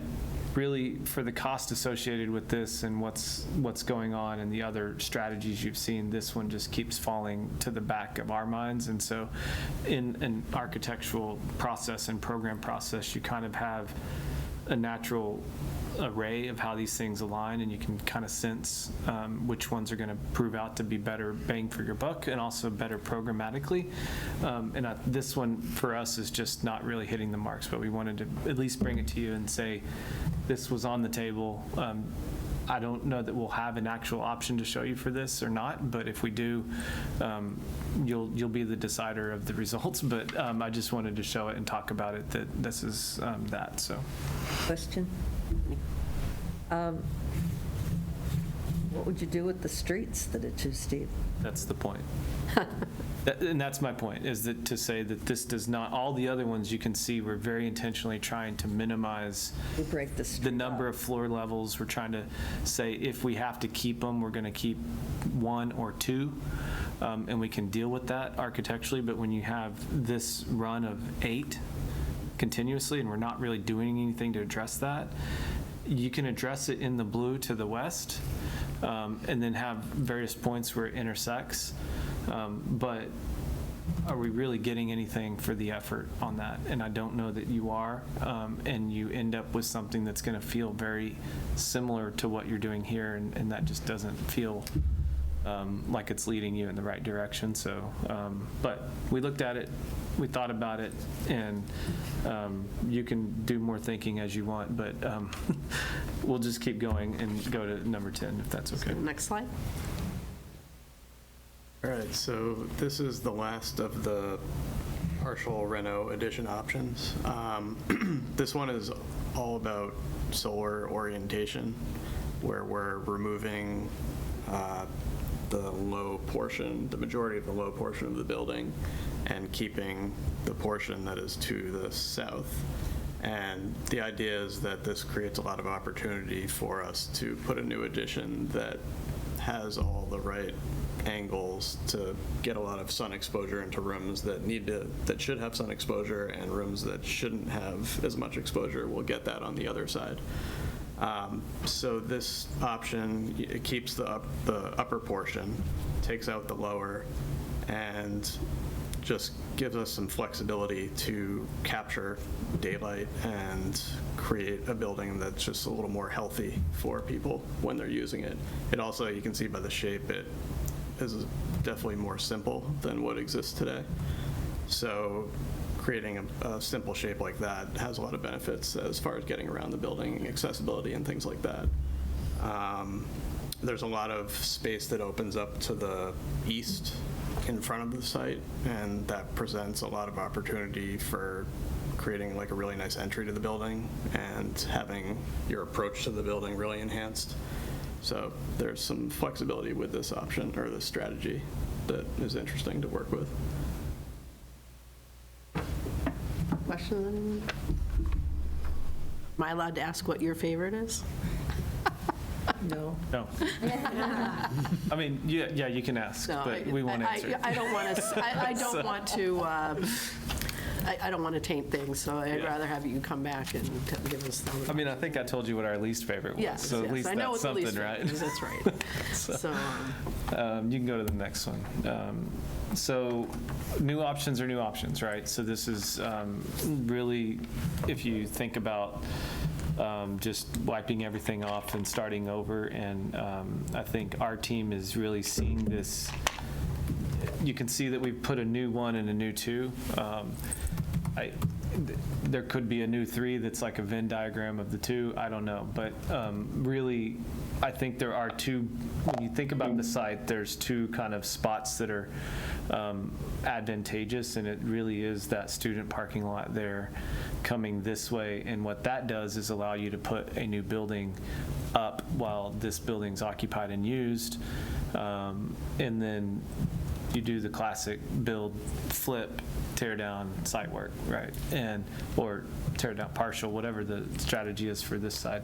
[SPEAKER 5] really, for the cost associated with this and what's going on and the other strategies you've seen, this one just keeps falling to the back of our minds. And so in an architectural process and program process, you kind of have a natural array of how these things align, and you can kind of sense which ones are going to prove out to be better bang for your buck and also better programmatically. This one for us is just not really hitting the marks, but we wanted to at least bring it to you and say this was on the table. I don't know that we'll have an actual option to show you for this or not, but if we do, you'll be the decider of the results. But I just wanted to show it and talk about it, that this is that. So.
[SPEAKER 4] Question? What would you do with the streets that are too steep?
[SPEAKER 5] That's the point. And that's my point, is that to say that this does not, all the other ones you can see, we're very intentionally trying to minimize
[SPEAKER 4] We break the street
[SPEAKER 5] the number
[SPEAKER 4] up.
[SPEAKER 5] of floor levels. We're trying to say if we have to keep them, we're going to keep 1 or 2, and we can deal with that architecturally. But when you have this run of 8 continuously and we're not really doing anything to address that, you can address it in the blue to the west, and then have various points where it intersects. But are we really getting anything for the effort on that? And I don't know that you are, and you end up with something that's going to feel very similar to what you're doing here, and that just doesn't feel like it's leading you in the right direction. So, but we looked at it, we thought about it, and you can do more thinking as you want, but we'll just keep going and go to number 10, if that's okay.
[SPEAKER 1] Next slide.
[SPEAKER 10] All right, so this is the last of the partial reno addition options. This one is all about solar orientation, where we're removing the low portion, the majority of the low portion of the building, and keeping the portion that is to the south. And the idea is that this creates a lot of opportunity for us to put a new addition that has all the right angles to get a lot of sun exposure into rooms that should have sun exposure, and rooms that shouldn't have as much exposure will get that on the other side. So this option, it keeps the upper portion, takes out the lower, and just gives us some flexibility to capture daylight and create a building that's just a little more healthy for people when they're using it. It also, you can see by the shape, it is definitely more simple than what exists today. So creating a simple shape like that has a lot of benefits as far as getting around the building, accessibility, and things like that. There's a lot of space that opens up to the east in front of the site, and that presents a lot of opportunity for creating like a really nice entry to the building and having your approach to the building really enhanced. So there's some flexibility with this option, or this strategy, that is interesting to work with.
[SPEAKER 1] Questions, anyone? Am I allowed to ask what your favorite is?
[SPEAKER 4] No.
[SPEAKER 5] No. I mean, yeah, you can ask,
[SPEAKER 1] No,
[SPEAKER 5] but we won't answer it.
[SPEAKER 1] I don't want to, I don't want to, I don't want to taint things, so I'd
[SPEAKER 5] Yeah.
[SPEAKER 1] rather have you come back and give us.
[SPEAKER 5] I mean, I think I told you what our least favorite was,
[SPEAKER 1] Yes,
[SPEAKER 5] so at
[SPEAKER 1] yes,
[SPEAKER 5] least
[SPEAKER 1] I know
[SPEAKER 5] that's
[SPEAKER 1] what the least
[SPEAKER 5] something, right?
[SPEAKER 1] favorite is, that's right. So,
[SPEAKER 5] You can go to the next one. So new options are new options, right? So this is really, if you think about just wiping everything off and starting over, and I think our team is really seeing this. You can see that we've put a new 1 and a new 2. There could be a new 3 that's like a Venn diagram of the 2. I don't know, but really, I think there are 2. When you think about the site, there's 2 kind of spots that are advantageous, and it really is that student parking lot there coming this way. And what that does is allow you to put a new building up while this building's occupied and used, and then you do the classic build, flip, tear down, site work, right? Or tear down partial, whatever the strategy is for this side.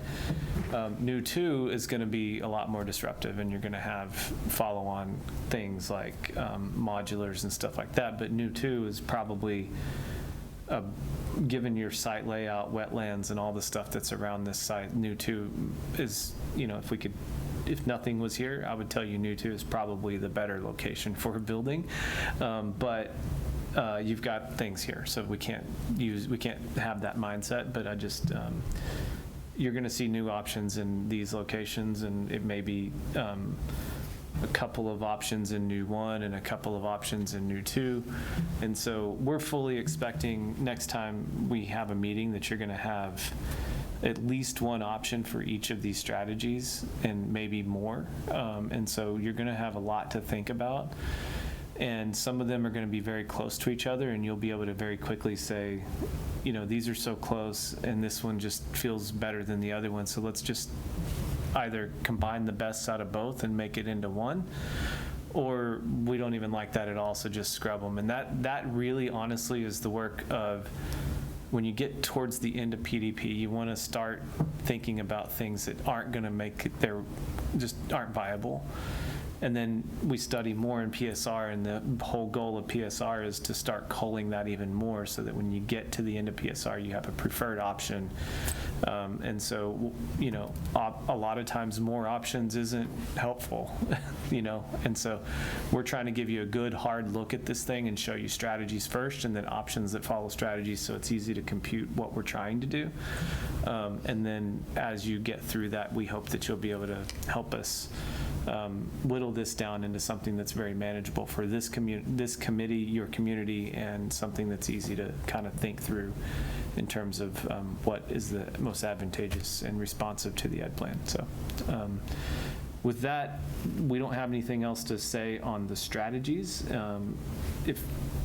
[SPEAKER 5] New 2 is going to be a lot more disruptive, and you're going to have follow-on things like modulars and stuff like that. But new 2 is probably, given your site layout, wetlands, and all the stuff that's around this site, new 2 is, if nothing was here, I would tell you new 2 is probably the better location for a building. But you've got things here, so we can't have that mindset. But you're going to see new options in these locations, and it may be a couple of options in new 1 and a couple of options in new 2. And so we're fully expecting next time we have a meeting that you're going to have at least one option for each of these strategies, and maybe more. And so you're going to have a lot to think about. And some of them are going to be very close to each other, and you'll be able to very quickly say, these are so close, and this one just feels better than the other one. So let's just either combine the best out of both and make it into one, or we don't even like that at all, so just scrub them. And that really, honestly, is the work of, when you get towards the end of PDP, you want to start thinking about things that aren't going to make it, just aren't viable. And then we study more in PSR, and the whole goal of PSR is to start culling that even more, so that when you get to the end of PSR, you have a preferred option. And so, a lot of times more options isn't helpful, and so we're trying to give you a good hard look at this thing and show you strategies first, and then options that follow strategies, so it's easy to compute what we're trying to do. And then as you get through that, we hope that you'll be able to help us whittle this down into something that's very manageable for this committee, your community, and something that's easy to kind of think through in terms of what is the most advantageous and responsive to the ed plan. So with that, we don't have anything else to say on the strategies.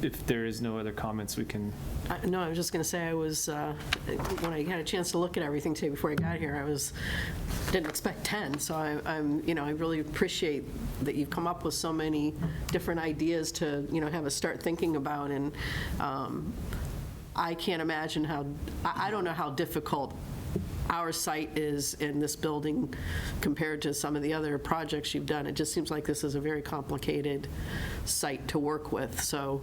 [SPEAKER 5] If there is no other comments, we can.
[SPEAKER 1] No, I was just going to say, I was, when I had a chance to look at everything today before I got here, didn't expect 10. So I really appreciate that you've come up with so many different ideas to, have us start thinking about. And I can't imagine I don't know how difficult our site is in this building compared to some of the other projects you've done. It just seems like this is a very complicated site to work with. So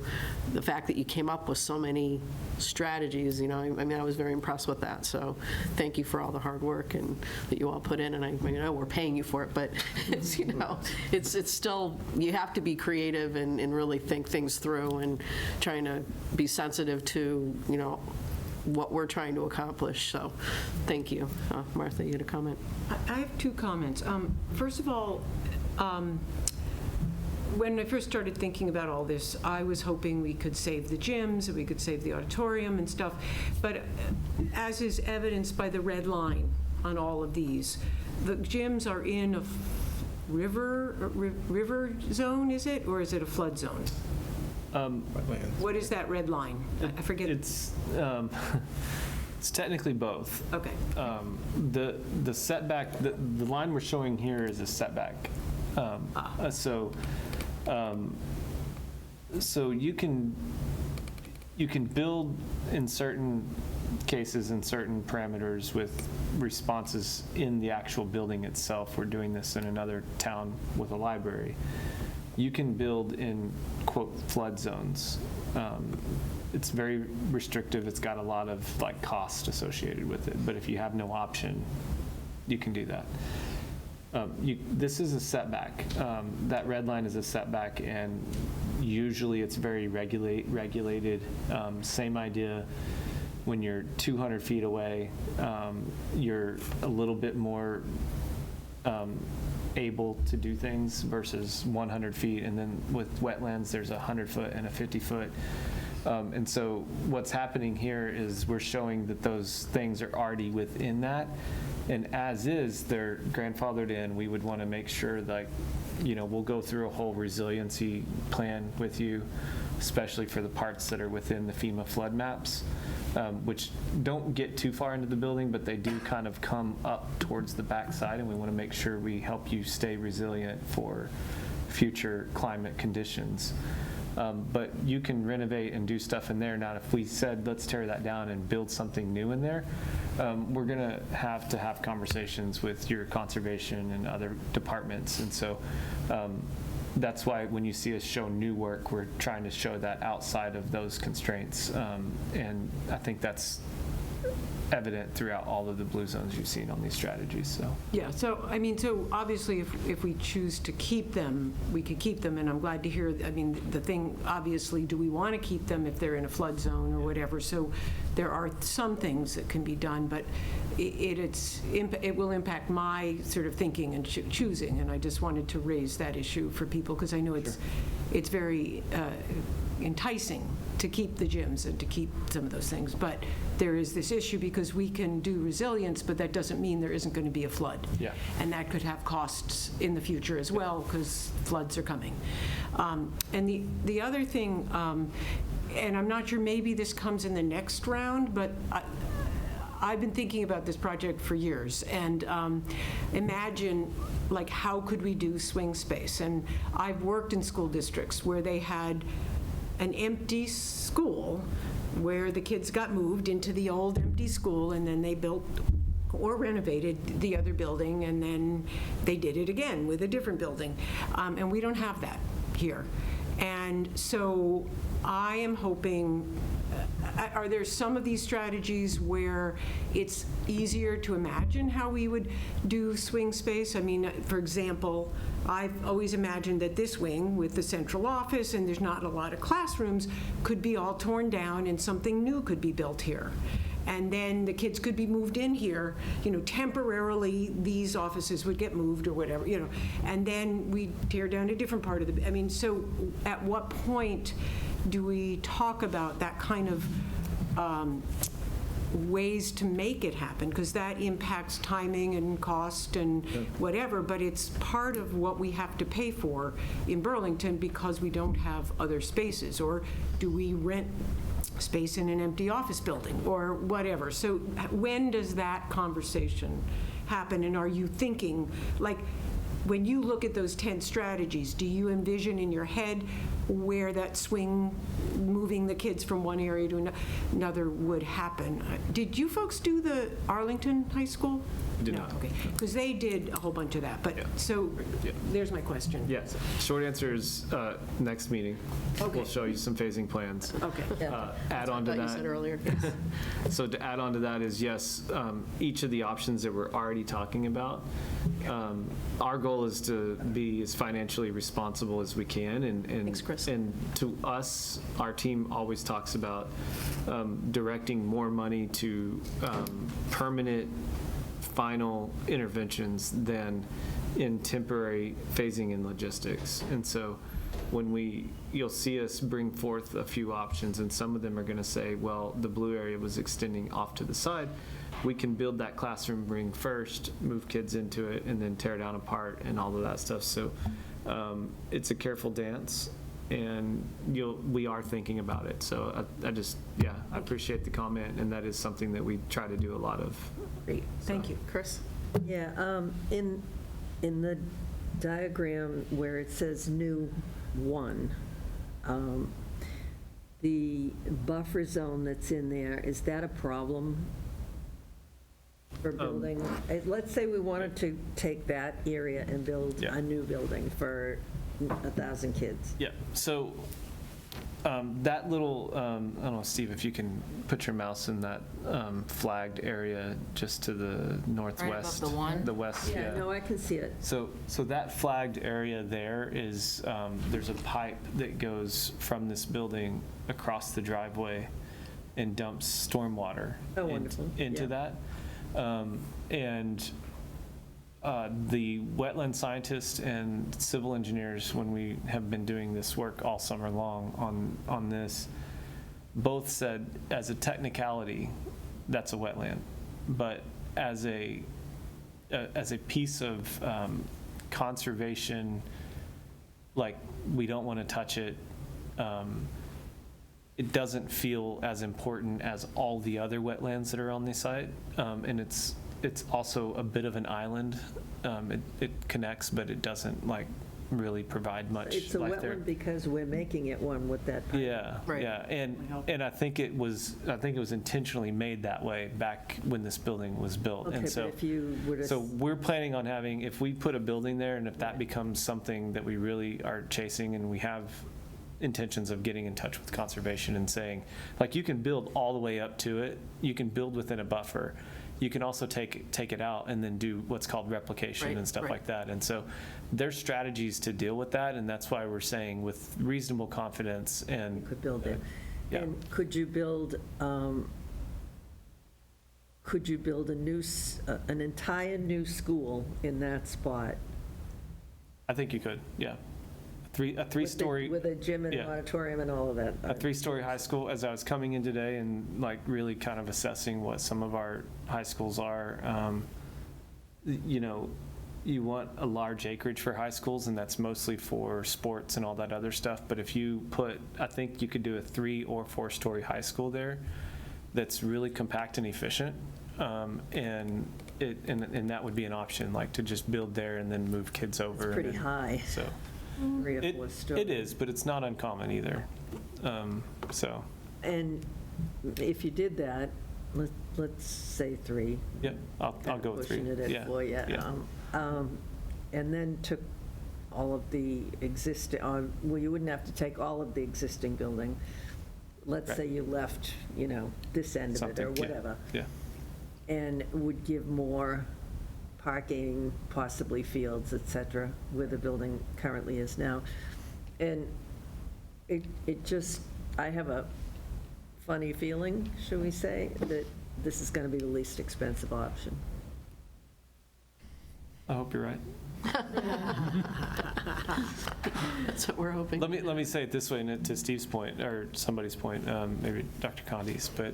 [SPEAKER 1] the fact that you came up with so many strategies, I was very impressed with that. So thank you for all the hard work and that you all put in. And I know we're paying you for it, but it's, it's still, you have to be creative and really think things through, and trying to be sensitive to, what we're trying to accomplish. So thank you. Martha, you had a comment?
[SPEAKER 9] I have two comments. First of all, when I first started thinking about all this, I was hoping we could save the gyms, that we could save the auditorium and stuff. But as is evidenced by the red line on all of these, the gyms are in a river zone, is it? Or is it a flood zone? What is that red line? I forget.
[SPEAKER 5] It's technically both.
[SPEAKER 9] Okay.
[SPEAKER 5] The setback, the line we're showing here is a setback. So you can build in certain cases in certain parameters with responses in the actual building itself. We're doing this in another town with a library. You can build in, quote, flood zones. It's very restrictive. It's got a lot of cost associated with it. But if you have no option, you can do that. This is a setback. That red line is a setback, and usually it's very regulated. Same idea. When you're 200 feet away, you're a little bit more able to do things versus 100 feet. And then with wetlands, there's a 100-foot and a 50-foot. And so what's happening here is we're showing that those things are already within that. And as is, they're grandfathered in. We would want to make sure we'll go through a whole resiliency plan with you, especially for the parts that are within the FEMA flood maps, which don't get too far into the building, but they do kind of come up towards the backside, and we want to make sure we help you stay resilient for future climate conditions. But you can renovate and do stuff in there. Now, if we said, let's tear that down and build something new in there, we're going to have conversations with your conservation and other departments. And so that's why when you see us show new work, we're trying to show that outside of those constraints. And I think that's evident throughout all of the blue zones you've seen on these strategies, so.
[SPEAKER 9] Yeah, so, I mean, so obviously, if we choose to keep them, we could keep them, and I'm glad to hear, I mean, the thing, obviously, do we want to keep them if they're in a flood zone or whatever? So there are some things that can be done, but it will impact my sort of thinking and choosing, and I just wanted to raise that issue for people, because I know it's very enticing to keep the gyms and to keep some of those things, but there is this issue because we can do resilience, but that doesn't mean there isn't going to be a flood.
[SPEAKER 5] Yeah.
[SPEAKER 9] And that could have costs in the future as well, because floods are coming. And the other thing, and I'm not sure, maybe this comes in the next round, but I've been thinking about this project for years, and imagine, like, how could we do swing space? And I've worked in school districts where they had an empty school where the kids got moved into the old empty school, and then they built or renovated the other building, and then they did it again with a different building. And we don't have that here. And so I am hoping, are there some of these strategies where it's easier to imagine how we would do swing space? I mean, for example, I've always imagined that this wing with the central office and there's not a lot of classrooms could be all torn down and something new could be built here. And then the kids could be moved in here, temporarily these offices would get moved or whatever, and then we tear down a different part of so at what point do we talk about that kind of ways to make it happen? Because that impacts timing and cost and whatever, but it's part of what we have to pay for in Burlington because we don't have other spaces. Or do we rent space in an empty office building or whatever? So when does that conversation happen? And are you thinking, like, when you look at those 10 strategies, do you envision in your head where that swing, moving the kids from one area to another would happen? Did you folks do the Arlington High School?
[SPEAKER 5] Did
[SPEAKER 9] No,
[SPEAKER 5] not.
[SPEAKER 9] okay, because they did a whole bunch of that, but, so, there's my question.
[SPEAKER 5] Yes, short answer is next meeting.
[SPEAKER 9] Okay.
[SPEAKER 5] We'll show you some phasing plans.
[SPEAKER 9] Okay.
[SPEAKER 5] Add on to
[SPEAKER 1] I thought you
[SPEAKER 5] that.
[SPEAKER 1] said earlier.
[SPEAKER 5] So to add on to that is, yes, each of the options that we're already talking about, our goal is to be as financially responsible as we can. And
[SPEAKER 1] Thanks, Chris.
[SPEAKER 5] And to us, our team always talks about directing more money to permanent final interventions than in temporary phasing and logistics. And so when you'll see us bring forth a few options, and some of them are going to say, well, the blue area was extending off to the side. We can build that classroom ring first, move kids into it, and then tear down apart and all of that stuff. So it's a careful dance, and we are thinking about it. So I appreciate the comment, and that is something that we try to do a lot of.
[SPEAKER 9] Great, thank you.
[SPEAKER 1] Chris?
[SPEAKER 4] Yeah, in the diagram where it says new 1, the buffer zone that's in there, is that a problem for building? Let's say we wanted to take that area and build
[SPEAKER 5] Yeah.
[SPEAKER 4] a new building for 1,000 kids.
[SPEAKER 5] Yeah, so that little, I don't know, Steve, if you can put your mouse in that flagged area just to the northwest.
[SPEAKER 3] the one?
[SPEAKER 5] The west, yeah.
[SPEAKER 4] No, I can see it.
[SPEAKER 5] So that flagged area there is, there's a pipe that goes from this building across the driveway and dumps stormwater
[SPEAKER 4] Oh, wonderful.
[SPEAKER 5] into
[SPEAKER 4] Yeah.
[SPEAKER 5] that. And the wetland scientists and civil engineers, when we have been doing this work all summer long on this, both said as a technicality, that's a wetland. But as a piece of conservation, like, we don't want to touch it, it doesn't feel as important as all the other wetlands that are on the site. And it's also a bit of an island. It connects, but it doesn't, like, really provide much
[SPEAKER 4] It's a
[SPEAKER 5] life there.
[SPEAKER 4] wetland because we're making it one with that.
[SPEAKER 5] Yeah,
[SPEAKER 1] Right.
[SPEAKER 5] yeah, and I think it was intentionally made that way back when this building was built.
[SPEAKER 4] Okay,
[SPEAKER 5] And
[SPEAKER 4] but
[SPEAKER 5] so,
[SPEAKER 4] if you were to.
[SPEAKER 5] so we're planning on having, if we put a building there and if that becomes something that we really are chasing and we have intentions of getting in touch with conservation and saying, like, you can build all the way up to it, you can build within a buffer, you can also take it out and then do what's called replication
[SPEAKER 1] Right,
[SPEAKER 5] and stuff
[SPEAKER 1] right.
[SPEAKER 5] like that. And so there's strategies to deal with that, and that's why we're saying with reasonable confidence and.
[SPEAKER 4] Could build it.
[SPEAKER 5] Yeah.
[SPEAKER 4] And could you build an entire new school in that spot?
[SPEAKER 5] I think you could, yeah. A three-story.
[SPEAKER 4] With a gym and
[SPEAKER 5] yeah.
[SPEAKER 4] auditorium and all of that?
[SPEAKER 5] A three-story high school, as I was coming in today and like really kind of assessing what some of our high schools are, you know, you want a large acreage for high schools, and that's mostly for sports and all that other stuff. But if you I think you could do a 3 or 4-story high school there that's really compact and efficient. And that would be an option, like to just build there and then move kids over.
[SPEAKER 4] It's pretty
[SPEAKER 5] and then-
[SPEAKER 4] high,
[SPEAKER 5] So.
[SPEAKER 4] 3 or 4 stories.
[SPEAKER 5] It is, but it's not uncommon either. So,
[SPEAKER 4] And if you did that, let's say 3.
[SPEAKER 5] yeah, I'll go with 3.
[SPEAKER 4] Pushing it at
[SPEAKER 5] Yeah,
[SPEAKER 4] 4, yeah.
[SPEAKER 5] yeah.
[SPEAKER 4] And then took all of the existing, well, you wouldn't have to take all of the existing building. Let's
[SPEAKER 5] Right.
[SPEAKER 4] say you left, you know, this end of it
[SPEAKER 5] Something,
[SPEAKER 4] or
[SPEAKER 5] yeah,
[SPEAKER 4] whatever.
[SPEAKER 5] Yeah,
[SPEAKER 4] And would give more parking, possibly fields, et cetera, where the building currently is now. And it just, I have a funny feeling, shall we say, that this is going to be the least expensive option.
[SPEAKER 5] I hope you're right.
[SPEAKER 1] That's what we're hoping.
[SPEAKER 5] Let me say it this way, and to Steve's point, or somebody's point, maybe Dr. Condi's, but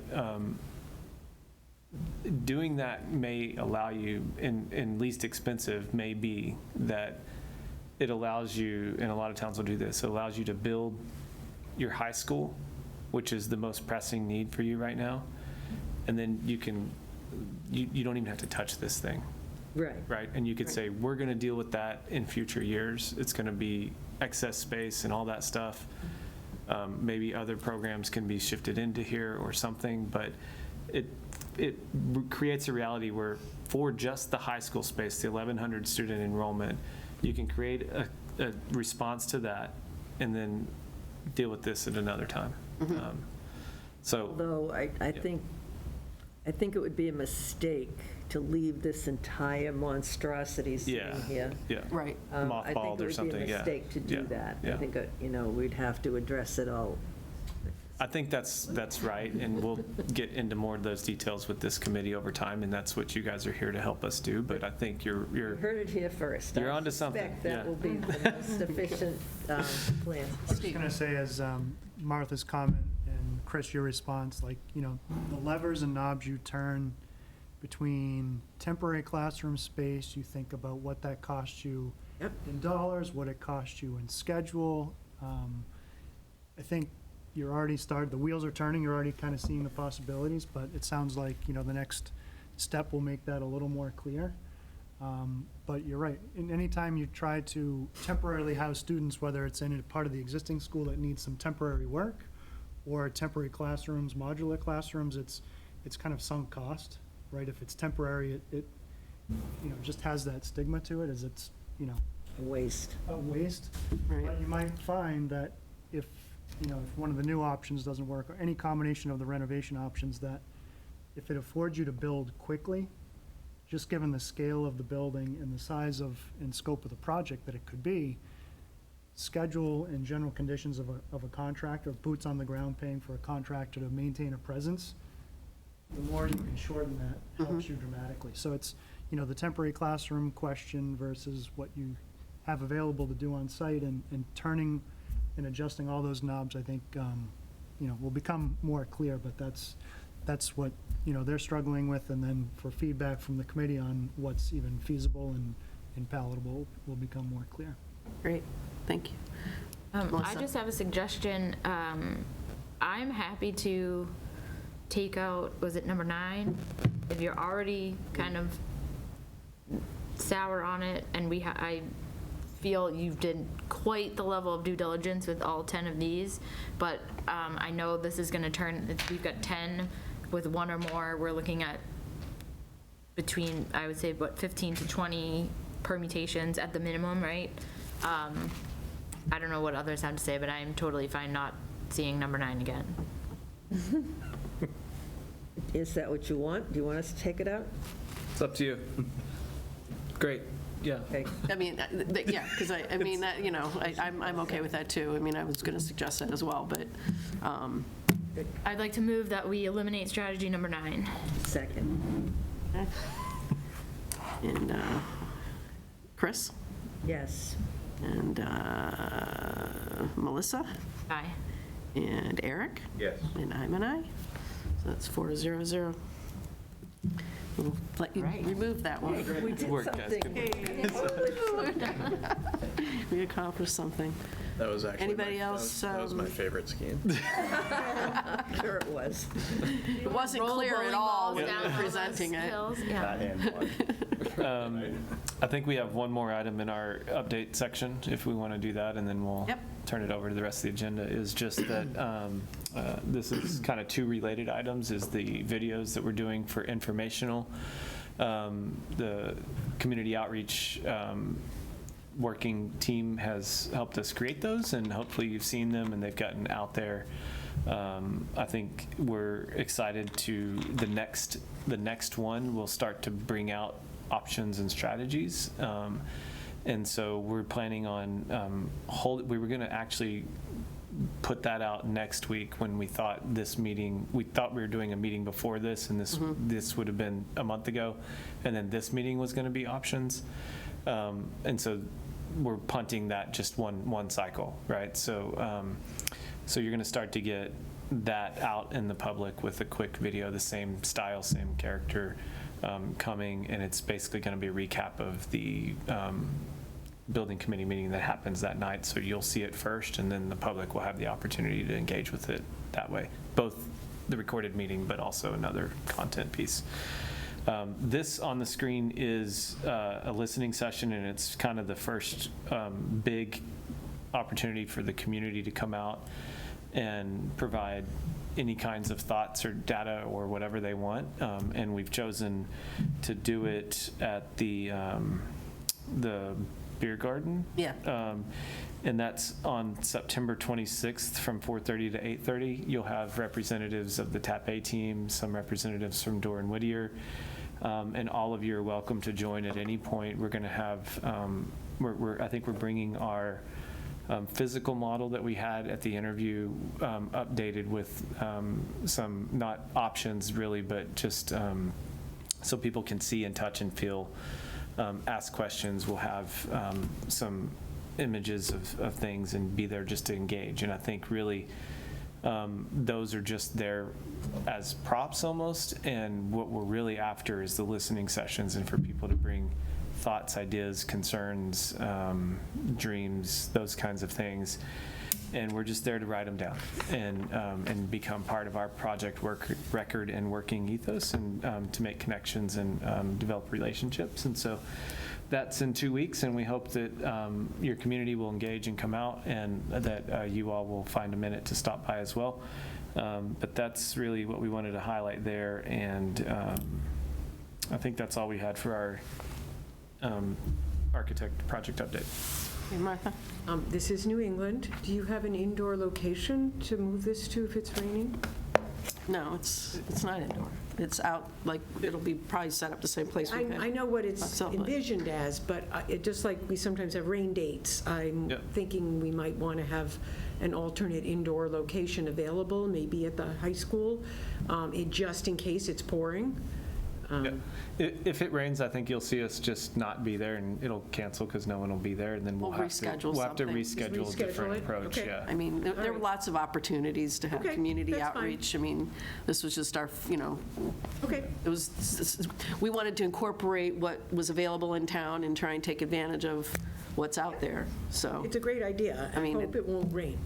[SPEAKER 5] doing that may allow you, in least expensive, may be that it allows you, and a lot of towns will do this, it allows you to build your high school, which is the most pressing need for you right now, and then you don't even have to touch this thing.
[SPEAKER 4] Right.
[SPEAKER 5] Right, and you could say, we're going to deal with that in future years. It's going to be excess space and all that stuff. Maybe other programs can be shifted into here or something, but it creates a reality where for just the high school space, the 1,100 student enrollment, you can create a response to that and then deal with this at another time. So.
[SPEAKER 4] Although I think it would be a mistake to leave this entire monstrosity sitting here.
[SPEAKER 5] Yeah.
[SPEAKER 1] Right.
[SPEAKER 5] Mothballed or something,
[SPEAKER 4] I think it
[SPEAKER 5] yeah.
[SPEAKER 4] would be a mistake to do
[SPEAKER 5] Yeah,
[SPEAKER 4] that. I
[SPEAKER 5] yeah.
[SPEAKER 4] think, we'd have to address it all.
[SPEAKER 5] I think that's right, and we'll get into more of those details with this committee over time, and that's what you guys are here to help us do, but I think
[SPEAKER 4] You heard it here first.
[SPEAKER 5] You're onto something,
[SPEAKER 4] I suspect that
[SPEAKER 5] yeah.
[SPEAKER 4] will be the most efficient plan.
[SPEAKER 8] I was going to say, as Martha's comment and Chris, your response, like, the levers and knobs you turn between temporary classroom space, you think about what that costs you
[SPEAKER 4] Yep.
[SPEAKER 8] in dollars, what it costs you in schedule. I think you're already started, the wheels are turning, you're already kind of seeing the possibilities, but it sounds like, the next step will make that a little more clear. But you're right, and anytime you try to temporarily house students, whether it's in a part of the existing school that needs some temporary work, or temporary classrooms, modular classrooms, it's kind of sunk cost, right? If it's temporary, it just has that stigma to it, as it's,
[SPEAKER 4] Waste.
[SPEAKER 8] a waste.
[SPEAKER 1] Right.
[SPEAKER 8] But you might find that if one of the new options doesn't work, or any combination of the renovation options, that if it affords you to build quickly, just given the scale of the building and the size and scope of the project that it could be, schedule and general conditions of a contractor, boots on the ground paying for a contractor to maintain a presence, the more you can shorten that helps you dramatically. So it's, the temporary classroom question versus what you have available to do on site, and turning and adjusting all those knobs, I think, will become more clear, but that's what, they're struggling with, and then for feedback from the committee on what's even feasible and palatable will become more clear.
[SPEAKER 1] Great, thank you.
[SPEAKER 3] I
[SPEAKER 1] Melissa?
[SPEAKER 3] just have a suggestion. I'm happy to take out, was it number 9? If you're already kind of sour on it, and I feel you did quite the level of due diligence with all 10 of these, but I know this is going to turn, we've got 10 with one or more. We're looking at between, I would say, 15 to 20 permutations at the minimum, right? I don't know what others have to say, but I am totally fine not seeing number 9 again.
[SPEAKER 4] Is that what you want? Do you want us to take it out?
[SPEAKER 5] It's up to you. Great, yeah.
[SPEAKER 4] Okay.
[SPEAKER 1] I mean, yeah, because I mean, that, you know, I'm okay with that too. I mean, I was going to suggest that as well, but,
[SPEAKER 3] I'd like to move that we eliminate strategy number 9.
[SPEAKER 4] Second.
[SPEAKER 1] and Chris
[SPEAKER 4] Yes.
[SPEAKER 1] and Melissa
[SPEAKER 3] Aye.
[SPEAKER 1] and Eric.
[SPEAKER 6] Yes.
[SPEAKER 1] And I'm an aye. So that's 4-0-0. We'll let you remove that one.
[SPEAKER 4] We did
[SPEAKER 5] Work, guys,
[SPEAKER 4] something.
[SPEAKER 1] We accomplished something.
[SPEAKER 10] That was actually.
[SPEAKER 1] Anybody else,
[SPEAKER 10] That was my favorite scheme.
[SPEAKER 4] Sure it was.
[SPEAKER 1] It wasn't
[SPEAKER 3] Roll
[SPEAKER 1] clear at
[SPEAKER 3] bowling
[SPEAKER 1] all
[SPEAKER 3] balls
[SPEAKER 1] when
[SPEAKER 3] down
[SPEAKER 1] you were
[SPEAKER 3] those
[SPEAKER 1] presenting it.
[SPEAKER 3] hills, Yeah.
[SPEAKER 7] That and one.
[SPEAKER 5] I think we have one more item in our update section, if we want to do that, and then we'll
[SPEAKER 1] Yep.
[SPEAKER 5] turn it over to the rest of the agenda, is just that this is kind of 2 related items, is the videos that we're doing for informational. The community outreach working team has helped us create those, and hopefully you've seen them and they've gotten out there. I think we're excited to, the next one will start to bring out options and strategies. And so we're planning on, we were going to actually put that out next week when we thought we were doing a meeting before this, and this would have been a month ago, and then this meeting was going to be options. And so we're punting that just one cycle, right? So, so you're going to start to get that out in the public with a quick video, the same style, same character coming, and it's basically going to be a recap of the building committee meeting that happens that night. So you'll see it first, and then the public will have the opportunity to engage with it that way, both the recorded meeting, but also another content piece. This on the screen is a listening session, and it's kind of the first big opportunity for the community to come out and provide any kinds of thoughts or data or whatever they want. And we've chosen to do it at the beer garden.
[SPEAKER 1] Yeah.
[SPEAKER 5] And that's on September 26th from 4:30 to 8:30. You'll have representatives of the TAP A team, some representatives from Dorr and Whittier, and all of you are welcome to join at any point. We're going to have, I think we're bringing our physical model that we had at the interview updated with some, not options really, but just so people can see and touch and feel, ask questions. We'll have some images of things and be there just to engage. And I think really those are just there as props almost. And what we're really after is the listening sessions, and for people to bring thoughts, ideas, concerns, dreams, those kinds of things. And we're just there to write them down and become part of our project record and working ethos, and to make connections and develop relationships. And so that's in 2 weeks, and we hope that your community will engage and come out, and that you all will find a minute to stop by as well. But that's really what we wanted to highlight there, and I think that's all we had for our architect project update.
[SPEAKER 1] Hey, Martha?
[SPEAKER 9] This is New England. Do you have an indoor location to move this to if it's raining?
[SPEAKER 1] No, it's not indoor. It's out, like, it'll be probably set up the same place we had.
[SPEAKER 9] I know what it's
[SPEAKER 1] Absolutely.
[SPEAKER 9] envisioned as, but it, just like we sometimes have rain dates, I'm
[SPEAKER 5] Yep.
[SPEAKER 9] thinking we might want to have an alternate indoor location available, maybe at the high school, just in case it's pouring.
[SPEAKER 5] Yeah. If it rains, I think you'll see us just not be there, and it'll cancel because no one will be there, and then we'll
[SPEAKER 1] We'll
[SPEAKER 5] have
[SPEAKER 1] reschedule
[SPEAKER 5] to
[SPEAKER 1] something.
[SPEAKER 5] reschedule a different
[SPEAKER 9] Reschedule it?
[SPEAKER 5] approach.
[SPEAKER 9] Okay.
[SPEAKER 5] Yeah.
[SPEAKER 1] I mean, there were
[SPEAKER 9] right.
[SPEAKER 1] lots of opportunities to have
[SPEAKER 9] Okay,
[SPEAKER 1] community
[SPEAKER 9] that's fine.
[SPEAKER 1] outreach. I mean, this was just our,
[SPEAKER 9] Okay,
[SPEAKER 1] it was, we wanted to incorporate what was available in town and try and take advantage of what's out there, so.
[SPEAKER 12] It's a great idea.
[SPEAKER 1] I mean,
[SPEAKER 12] hope it won't rain.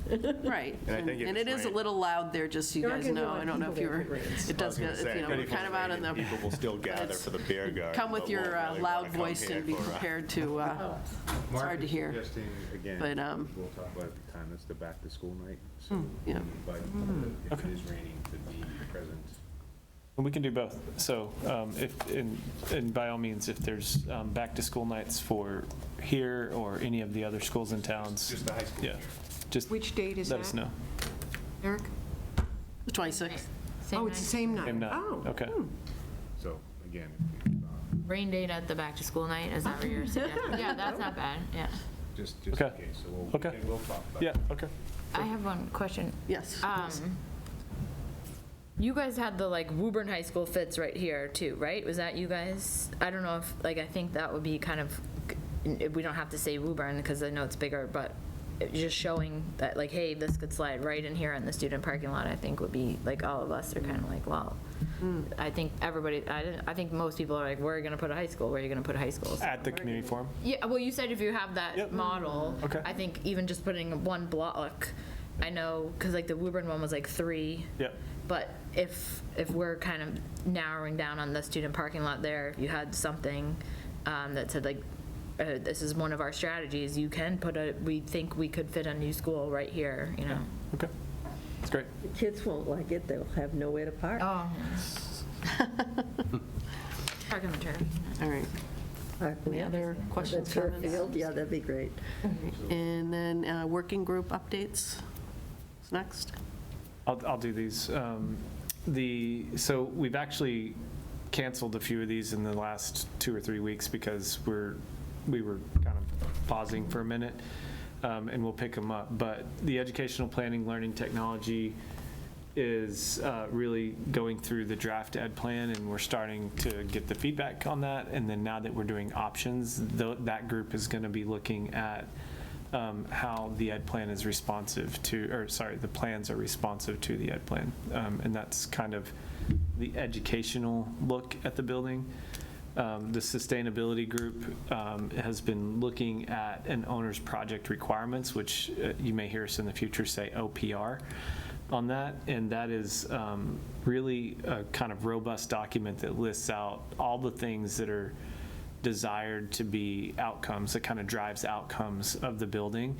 [SPEAKER 1] Right.
[SPEAKER 7] And I think if
[SPEAKER 1] And it
[SPEAKER 7] it's
[SPEAKER 1] is a
[SPEAKER 7] rain-
[SPEAKER 1] little loud there, just so you
[SPEAKER 12] There
[SPEAKER 1] guys
[SPEAKER 12] aren't
[SPEAKER 1] know.
[SPEAKER 12] gonna be a
[SPEAKER 1] I don't know
[SPEAKER 12] lot
[SPEAKER 1] if
[SPEAKER 12] of
[SPEAKER 1] you were,
[SPEAKER 12] people there if it rains.
[SPEAKER 1] it does get, we're kind of out in the.
[SPEAKER 7] People will still gather
[SPEAKER 1] it's-
[SPEAKER 7] for the beer garden.
[SPEAKER 1] Come with
[SPEAKER 7] but
[SPEAKER 1] your
[SPEAKER 7] won't really
[SPEAKER 1] loud
[SPEAKER 7] wanna come
[SPEAKER 1] voice
[SPEAKER 7] here
[SPEAKER 1] and be
[SPEAKER 7] for,
[SPEAKER 1] prepared to, it's
[SPEAKER 6] Mark
[SPEAKER 1] hard to
[SPEAKER 6] is
[SPEAKER 1] hear.
[SPEAKER 6] suggesting, again,
[SPEAKER 1] But,
[SPEAKER 6] we'll talk about it at the time, that's the back-to-school night. So
[SPEAKER 1] yeah.
[SPEAKER 6] but if it is raining, to be present.
[SPEAKER 5] And we can do both. So and by all means, if there's back-to-school nights for here or any of the other schools and towns.
[SPEAKER 6] Just the high school.
[SPEAKER 5] Yeah, just
[SPEAKER 9] Which date is
[SPEAKER 5] let us
[SPEAKER 9] that?
[SPEAKER 5] know.
[SPEAKER 9] Eric?
[SPEAKER 1] The 26th.
[SPEAKER 3] Same
[SPEAKER 9] Oh, it's the
[SPEAKER 3] night.
[SPEAKER 9] same night.
[SPEAKER 5] Same night.
[SPEAKER 9] Oh.
[SPEAKER 5] Okay.
[SPEAKER 6] So, again,
[SPEAKER 3] Rain date at the back-to-school night, is that what you're suggesting? Yeah, that's not bad, yeah.
[SPEAKER 6] just in
[SPEAKER 5] Okay.
[SPEAKER 6] case, so
[SPEAKER 5] Okay.
[SPEAKER 6] we'll talk about it.
[SPEAKER 5] Yeah, okay.
[SPEAKER 3] I have one question.
[SPEAKER 1] Yes. yes.
[SPEAKER 3] You guys had the like Woburn High School fits right here too, right? Was that you guys? I don't know if, like, I think that would be kind of, we don't have to say Woburn because I know it's bigger, but just showing that like, hey, this could slide right in here in the student parking lot, I think would be like, all of us are kind of like, well, I think everybody, I think most people are like, where are you going to put a high school? Where are you going to put a high school? So-
[SPEAKER 5] At the community forum.
[SPEAKER 3] Yeah, well, you said if you have that
[SPEAKER 5] Yep.
[SPEAKER 3] model,
[SPEAKER 5] Okay.
[SPEAKER 3] I think even just putting one block, I know, because like the Woburn one was like 3.
[SPEAKER 5] Yep.
[SPEAKER 3] But if we're kind of narrowing down on the student parking lot there, if you had something that said like, this is one of our strategies, you can put we think we could fit a new school right here, you know?
[SPEAKER 5] Okay. That's great.
[SPEAKER 4] The kids won't like it, they'll have nowhere to park.
[SPEAKER 3] Oh. Park in the turf.
[SPEAKER 1] All right.
[SPEAKER 4] Park
[SPEAKER 1] Any
[SPEAKER 4] where?
[SPEAKER 1] other questions,
[SPEAKER 4] The turf
[SPEAKER 1] comments?
[SPEAKER 4] field, yeah, that'd be great.
[SPEAKER 1] And then working group updates is next.
[SPEAKER 5] I'll do these. So we've actually canceled a few of these in the last 2 or 3 weeks because we were kind of pausing for a minute, and we'll pick them up. But the educational planning, learning technology is really going through the draft ed plan, and we're starting to get the feedback on that. And then now that we're doing options, that group is going to be looking at how the ed plan is responsive to, or sorry, the plans are responsive to the ed plan. And that's kind of the educational look at the building. The sustainability group has been looking at an owner's project requirements, which you may hear us in the future say OPR on that. And that is really a kind of robust document that lists out all the things that are desired to be outcomes, that kind of drives outcomes of the building.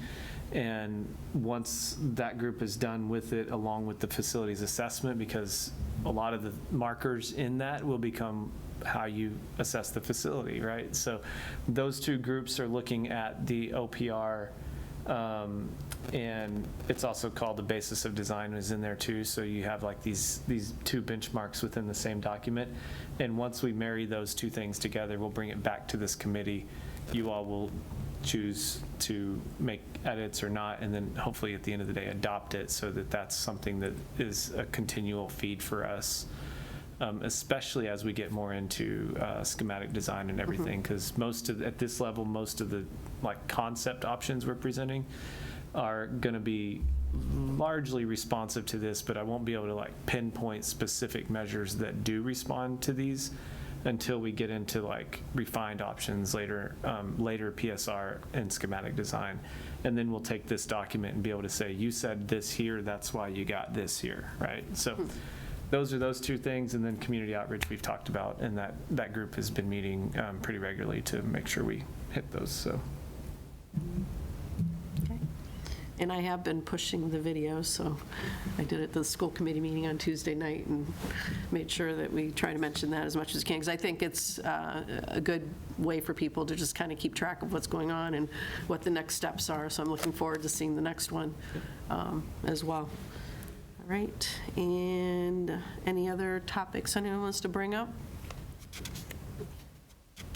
[SPEAKER 5] And once that group is done with it, along with the facilities assessment, because a lot of the markers in that will become how you assess the facility, right? So those two groups are looking at the OPR, and it's also called the basis of design is in there too. So you have like these 2 benchmarks within the same document. And once we marry those 2 things together, we'll bring it back to this committee. You all will choose to make edits or not, and then hopefully at the end of the day adopt it so that that's something that is a continual feed for us, especially as we get more into schematic design and everything, because at this level, most of the like concept options we're presenting are going to be largely responsive to this, but I won't be able to like pinpoint specific measures that do respond to these until we get into like refined options later PSR and schematic design. And then we'll take this document and be able to say, you said this here, that's why you got this here, right? So those are those 2 things. And then community outreach we've talked about, and that group has been meeting pretty regularly to make sure we hit those, so.
[SPEAKER 1] Okay. And I have been pushing the videos, so I did it at the school committee meeting on Tuesday night and made sure that we try to mention that as much as we can, because I think it's a good way for people to just kind of keep track of what's going on and what the next steps are. So I'm looking forward to seeing the next one as well. All right, and any other topics anyone wants to bring up?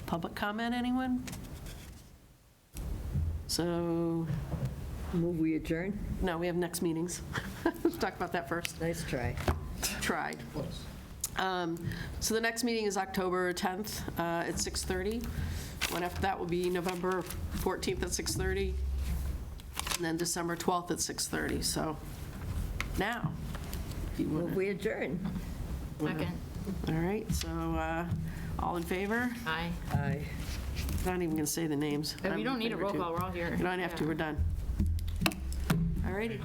[SPEAKER 1] Public comment, anyone? So,
[SPEAKER 4] Move we adjourn?
[SPEAKER 1] no, we have next meetings. Let's talk about that first.
[SPEAKER 4] Nice try.
[SPEAKER 1] Tried. So the next meeting is October 10th at 6:30. One after that will be November 14th at 6:30, and then December 12th at 6:30. So now, if you
[SPEAKER 4] Move
[SPEAKER 1] want
[SPEAKER 4] we adjourn?
[SPEAKER 3] Second.
[SPEAKER 1] to. All right, so all in favor?
[SPEAKER 3] Aye.
[SPEAKER 4] Aye.
[SPEAKER 1] not even going to say the names.
[SPEAKER 3] You don't need a roll call, we're all here.
[SPEAKER 1] You don't have to, we're done. All righty.